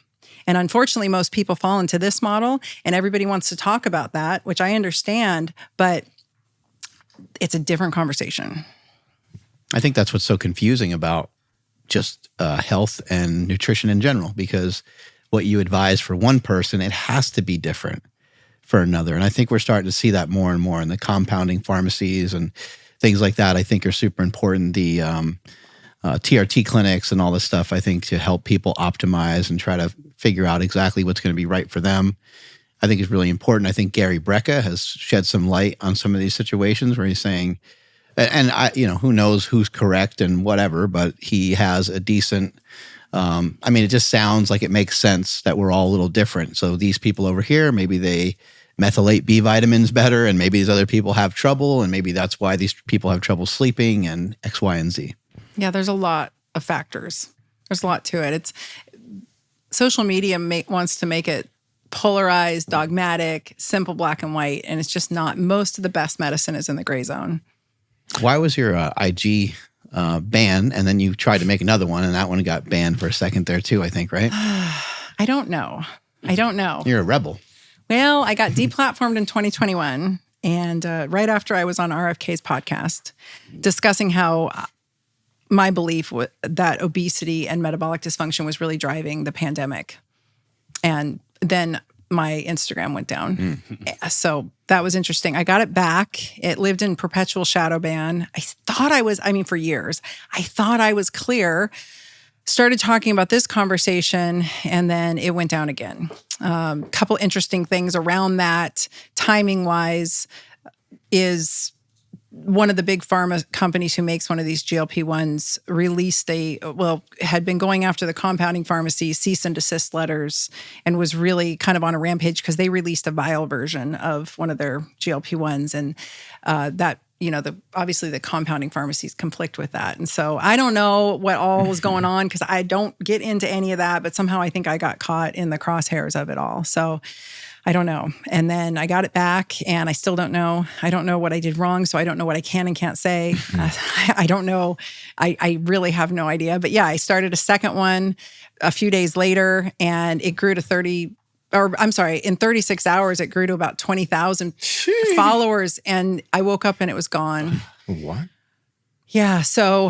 And unfortunately, most people fall into this model and everybody wants to talk about that, which I understand, but it's a different conversation. I think that's what's so confusing about just health and nutrition in general, because what you advise for one person, it has to be different for another. And I think we're starting to see that more and more in the compounding pharmacies and things like that. I think are super important. The TRT clinics and all this stuff, I think, to help people optimize and try to figure out exactly what's going to be right for them, I think is really important. I think Gary Brecka has shed some light on some of these situations where he's saying, and who knows who's correct and whatever, but he has a decent... it just sounds like it makes sense that we're all a little different. So these people over here, maybe they methylate B vitamins better, and maybe these other people have trouble, and maybe that's why these people have trouble sleeping, and X, Y, and Z. Yeah, there's a lot of factors. There's a lot to it. It's social media wants to make it polarized, dogmatic, simple, black and white, and it's just not. Most of the best medicine is in the gray zone. Why was your IG banned, and then you tried to make another one, and that one got banned for a second there too, I think, right? I don't know. You're a rebel. Well, I got deplatformed in 2021, and right after I was on RFK's podcast discussing how my belief that obesity and metabolic dysfunction was really driving the pandemic. And then my Instagram went down. So that was interesting. I got it back. It lived in perpetual shadow ban. I thought I was, for years, I thought I was clear. Started talking about this conversation, and then it went down again. Couple interesting things around that, timing-wise, is one of the big pharma companies who makes one of these GLP-1s released had been going after the compounding pharmacy, cease and desist letters, and was really kind of on a rampage because they released a vial version of one of their GLP-1s. And that, obviously the compounding pharmacies conflict with that. And so I don't know what all was going on because I don't get into any of that, but somehow I think I got caught in the crosshairs of it all. So I don't know. And then I got it back and I still don't know. I don't know what I did wrong. So I don't know what I can and can't say. I don't know. I really have no idea. But yeah, I started a second one a few days later and it grew to in 36 hours, it grew to about 20,000 followers. And I woke up and it was gone. What? Yeah. So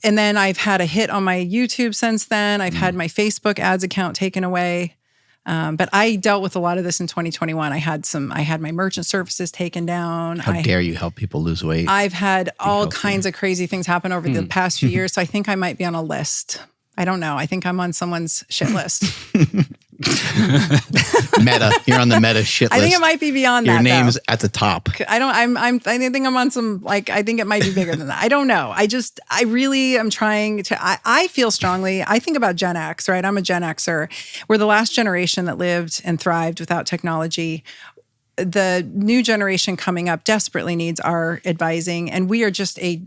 and then I've had a hit on my YouTube since then. I've had my Facebook ads account taken away. But I dealt with a lot of this in 2021. I had my merchant services taken down. How dare you help people lose weight? I've had all kinds of crazy things happen over the past few years. So I think I might be on a list. I don't know. I think I'm on someone's shit list. Meta. You're on the meta shit list. I think it might be beyond Your that. name's though. at the top. I think I'm on some, like, I think it might be bigger than that. I don't know. I really am trying to, I feel strongly, I think about Gen X, right? I'm a Gen Xer. We're the last generation that lived and thrived without technology. The new generation coming up desperately needs our advising, and we are just a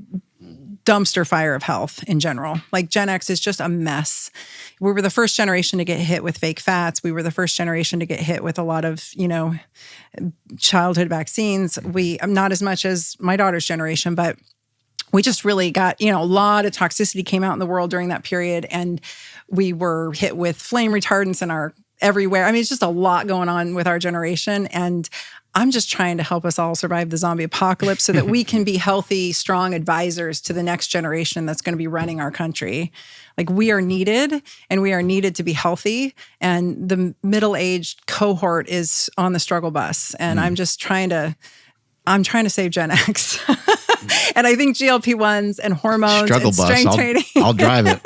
dumpster fire of health in general. Like, Gen X is just a mess. We were the first generation to get hit with fake fats. We were the first generation to get hit with a lot of, childhood vaccines. Not as much as my daughter's generation, but we just really got, a lot of toxicity came out in the world during that period. And we were hit with flame retardants in our everywhere. I mean, it's just a lot going on with our generation. And I'm just trying to help us all survive the zombie apocalypse so that we can be healthy, strong advisors to the next generation that's going to be running our country. Like, we are needed, and we are needed to be healthy. And the middle-aged cohort is on the struggle bus. And I'm trying to save Gen X. And I think GLP-1s and hormones Struggle and bus. strength training. I'll drive it.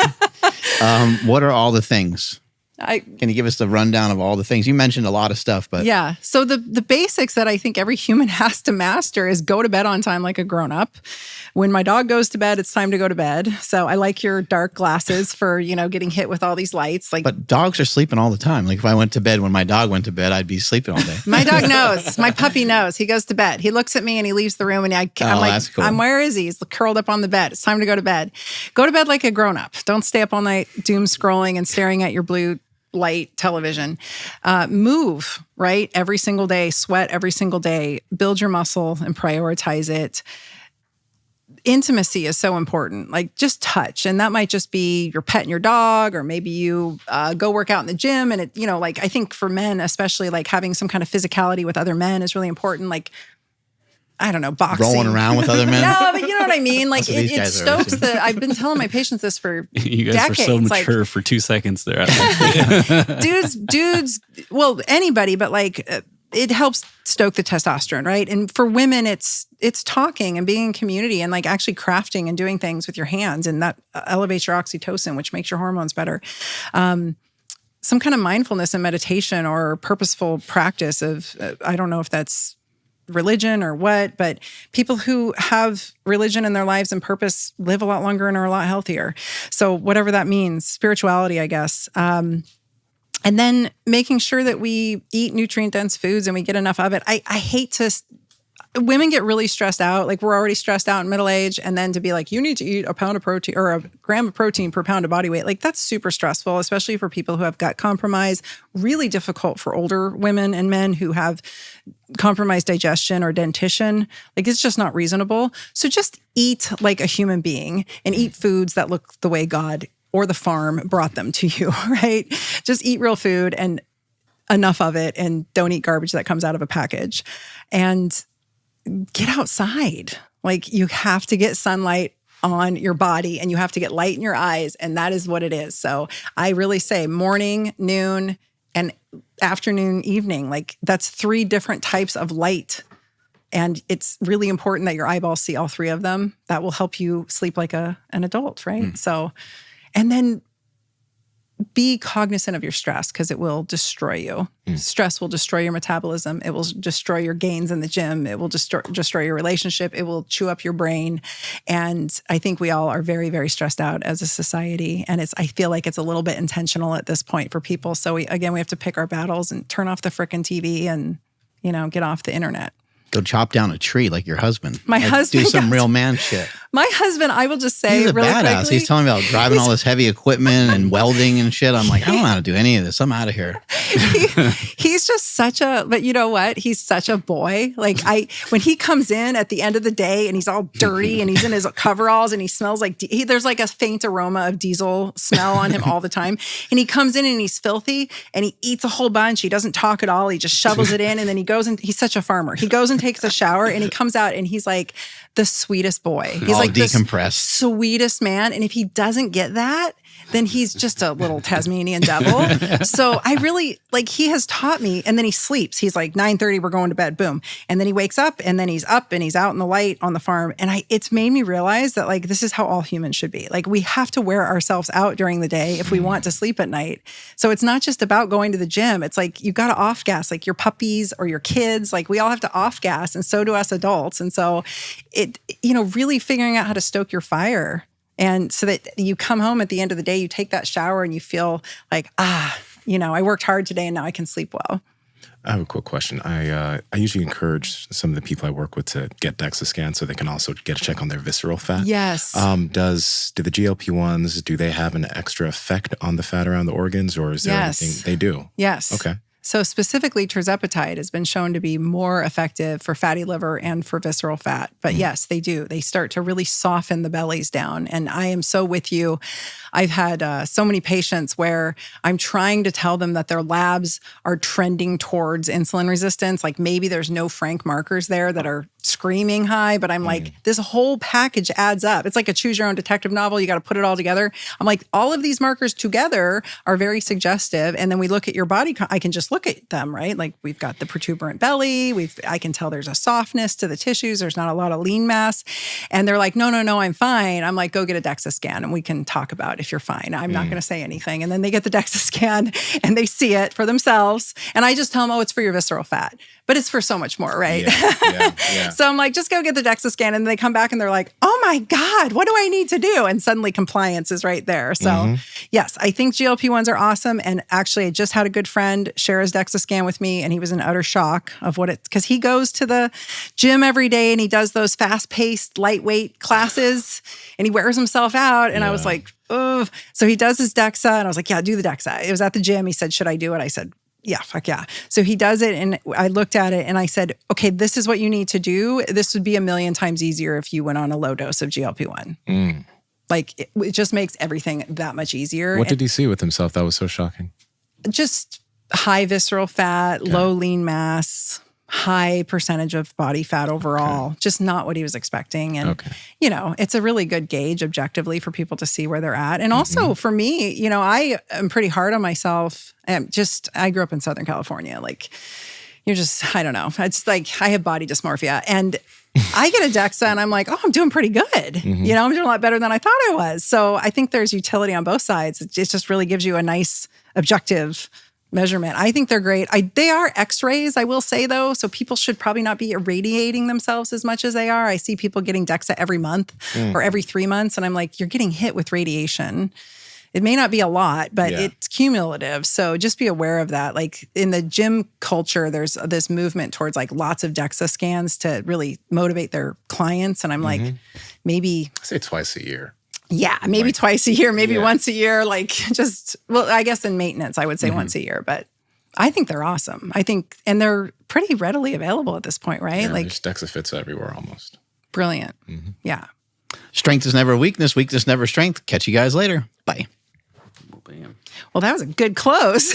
What are all the things? Can you give us the rundown of all the things? You mentioned a lot of stuff, but... Yeah. So the basics that I think every human has to master is go to bed on time like a grown-up. When my dog goes to bed, it's time to go to bed. So I like your dark glasses for, getting hit with all these lights. But dogs are sleeping all the time. Like, if I went to bed when my dog went to bed, I'd be sleeping all day. My dog knows. My puppy knows. He goes to bed. He looks at me and he leaves the room, and I'm like, that's cool. Where is he? He's curled up on the bed. It's time to go to bed. Go to bed like a grown-up. Don't stay up all night doom scrolling and staring at your blue light television. Move, right? Every single day, sweat every single day, build your muscle and prioritize it. Intimacy is so important, like just touch. And that might just be your pet and your dog, or maybe you go work out in the gym. And I think for men, especially, like having some kind of physicality with other men is really important. Like, I don't know, boxing. Rolling around with other men? No, but you know what I mean? Like, it stokes doing. I've been telling my patients this for You guys decades. were so mature for 2 seconds there. Dudes, well, anybody, but it helps stoke the testosterone, right? And for women, it's talking and being in community and like actually crafting and doing things with your hands, and that elevates your oxytocin, which makes your hormones better. Some kind of mindfulness and meditation or purposeful practice of, I don't know if that's religion or what, but people who have religion in their lives and purpose live a lot longer and are a lot healthier. So whatever that means, spirituality, I guess. And then making sure that we eat nutrient-dense foods and we get enough of it. I hate to... Women get really stressed out. Like, we're already stressed out in middle age. And then to be like, you need to eat a pound of protein or a gram of protein per pound of body weight. Like, that's super stressful, especially for people who have gut compromise. Really difficult for older women and men who have compromised digestion or dentition. Like, it's just not reasonable. So just eat like a human being and eat foods that look the way God or the farm brought them to you, right? Just eat real food and enough of it, and don't eat garbage that comes out of a package. And get outside. Like, you have to get sunlight on your body and you have to get light in your eyes, and that is what it is. So I really say morning, noon, and afternoon, evening. Like, that's 3 different types of light. And it's really important that your eyeballs see all 3 of them. That will help you sleep like an adult, right? So, and then be cognizant of your stress, because it will destroy you. Stress will destroy your metabolism. It will destroy your gains in the gym. It will destroy your relationship. It will chew up your brain. And I think we all are very, very stressed out as a society. And I feel like it's a little bit intentional at this point for people. So we have to pick our battles and turn off the frickin' TV and, get off the internet. Go chop down a tree like your husband. My husband do some real man shit. My husband, I will just say, he's a really badass. quickly, He's telling me about driving all this heavy equipment and welding and shit. I'm like, I don't know how to do any of this. I'm out of here. He's just but you know what? He's such a boy. Like, when he comes in at the end of the day and he's all dirty and he's in his coveralls and he smells like, there's like a faint aroma of diesel smell on him all the time. And he comes in and he's filthy and he eats a whole bunch. He doesn't talk at all. He just shovels it in, and then he goes and he's such a farmer. He goes and takes a shower and he comes out and he's like the sweetest boy. He's all like decompressed. the sweetest man. And if he doesn't get that, then he's just a little Tasmanian devil. So I really, like, he has taught me, and then he sleeps. He's like 9:30, we're going to bed, boom. And then he wakes up, and then he's up, and he's out in the light on the farm. And it's made me realize that, like, this is how all humans should be. Like, we have to wear ourselves out during the day if we want to sleep at night. So it's not just about going to the gym. It's like, you got to off gas, like your puppies or your kids. Like, we all have to off gas, and so do us adults. And so really figuring out how to stoke your fire. And so that you come home at the end of the day, you take that shower and you feel like, I worked hard today and now I can sleep well. I have a quick question. I usually encourage some of the people I work with to get DEXA scans so they can also get a check on their visceral fat. Yes. Do the GLP-1s, do they have an extra effect on the fat around the organs, or is there anything they do? Yes. Okay. So specifically, tirzepatide has been shown to be more effective for fatty liver and for visceral fat. But yes, they do. They start to really soften the bellies down. And I am so with you. I've had so many patients where I'm trying to tell them that their labs are trending towards insulin resistance. Like, maybe there's no frank markers there that are screaming high, but I'm like, this whole package adds up. It's like a choose your own detective novel. You got to put it all together. I'm like, all of these markers together are very suggestive. And then we look at your body. I can just look at them, right? Like, we've got the protuberant belly. I can tell there's a softness to the tissues. There's not a lot of lean mass. And they're like, no, I'm fine. I'm like, go get a DEXA scan and we can talk about if you're fine. I'm not going to say anything. And then they get the DEXA scan and they see it for themselves. And I just tell them, it's for your visceral fat. But it's for so much more, right? Yeah. So I'm like, just go get the DEXA scan. And they come back and they're like, oh my God, what do I need to do? And suddenly compliance is right there. So yes, I think GLP-1s are awesome. And actually, I just had a good friend share his DEXA scan with me, and he was in utter shock of because he goes to the gym every day and he does those fast-paced, lightweight classes and he wears himself out. And I was like, oh. So he does his DEXA and I was like, yeah, do the DEXA. It was at the gym. He said, should I do it? I said, yeah, fuck yeah. So he does it, and I looked at it and I said, okay, this is what you need to do. This would be 1,000,000 times easier if you went on a low dose of GLP-1. Like, it just makes everything that much easier. What did he see with himself that was so shocking? Just high visceral fat, low lean mass, high percentage of body fat overall, just not what he was expecting. And, it's a really good gauge objectively for people to see where they're at. And also for me, I am pretty hard on myself. I grew up in Southern California. Like, I don't know. It's like, I have body dysmorphia and I get a DEXA and I'm like, I'm doing pretty good. I'm doing a lot better than I thought I was. So I think there's utility on both sides. It just really gives you a nice objective measurement. I think they're great. They are x-rays, I will say, though, so people should probably not be irradiating themselves as much as they are. I see people getting DEXA every month or every 3 months, and I'm like, you're getting hit with radiation. It may not be a lot, but it's cumulative. So just be aware of that. Like, in the gym culture, there's this movement towards like lots of DEXA scans to really motivate their clients. And I'm like, maybe... I say twice a year. Yeah, maybe twice a year, maybe once a year, I guess in maintenance, I would say once a year, but I think they're awesome. And they're pretty readily available at this point, right? Yeah, there's DEXA fits everywhere almost. Brilliant. Yeah. Strength is never weakness, weakness never strength. Catch you guys later. Bye. Well, that was a good close.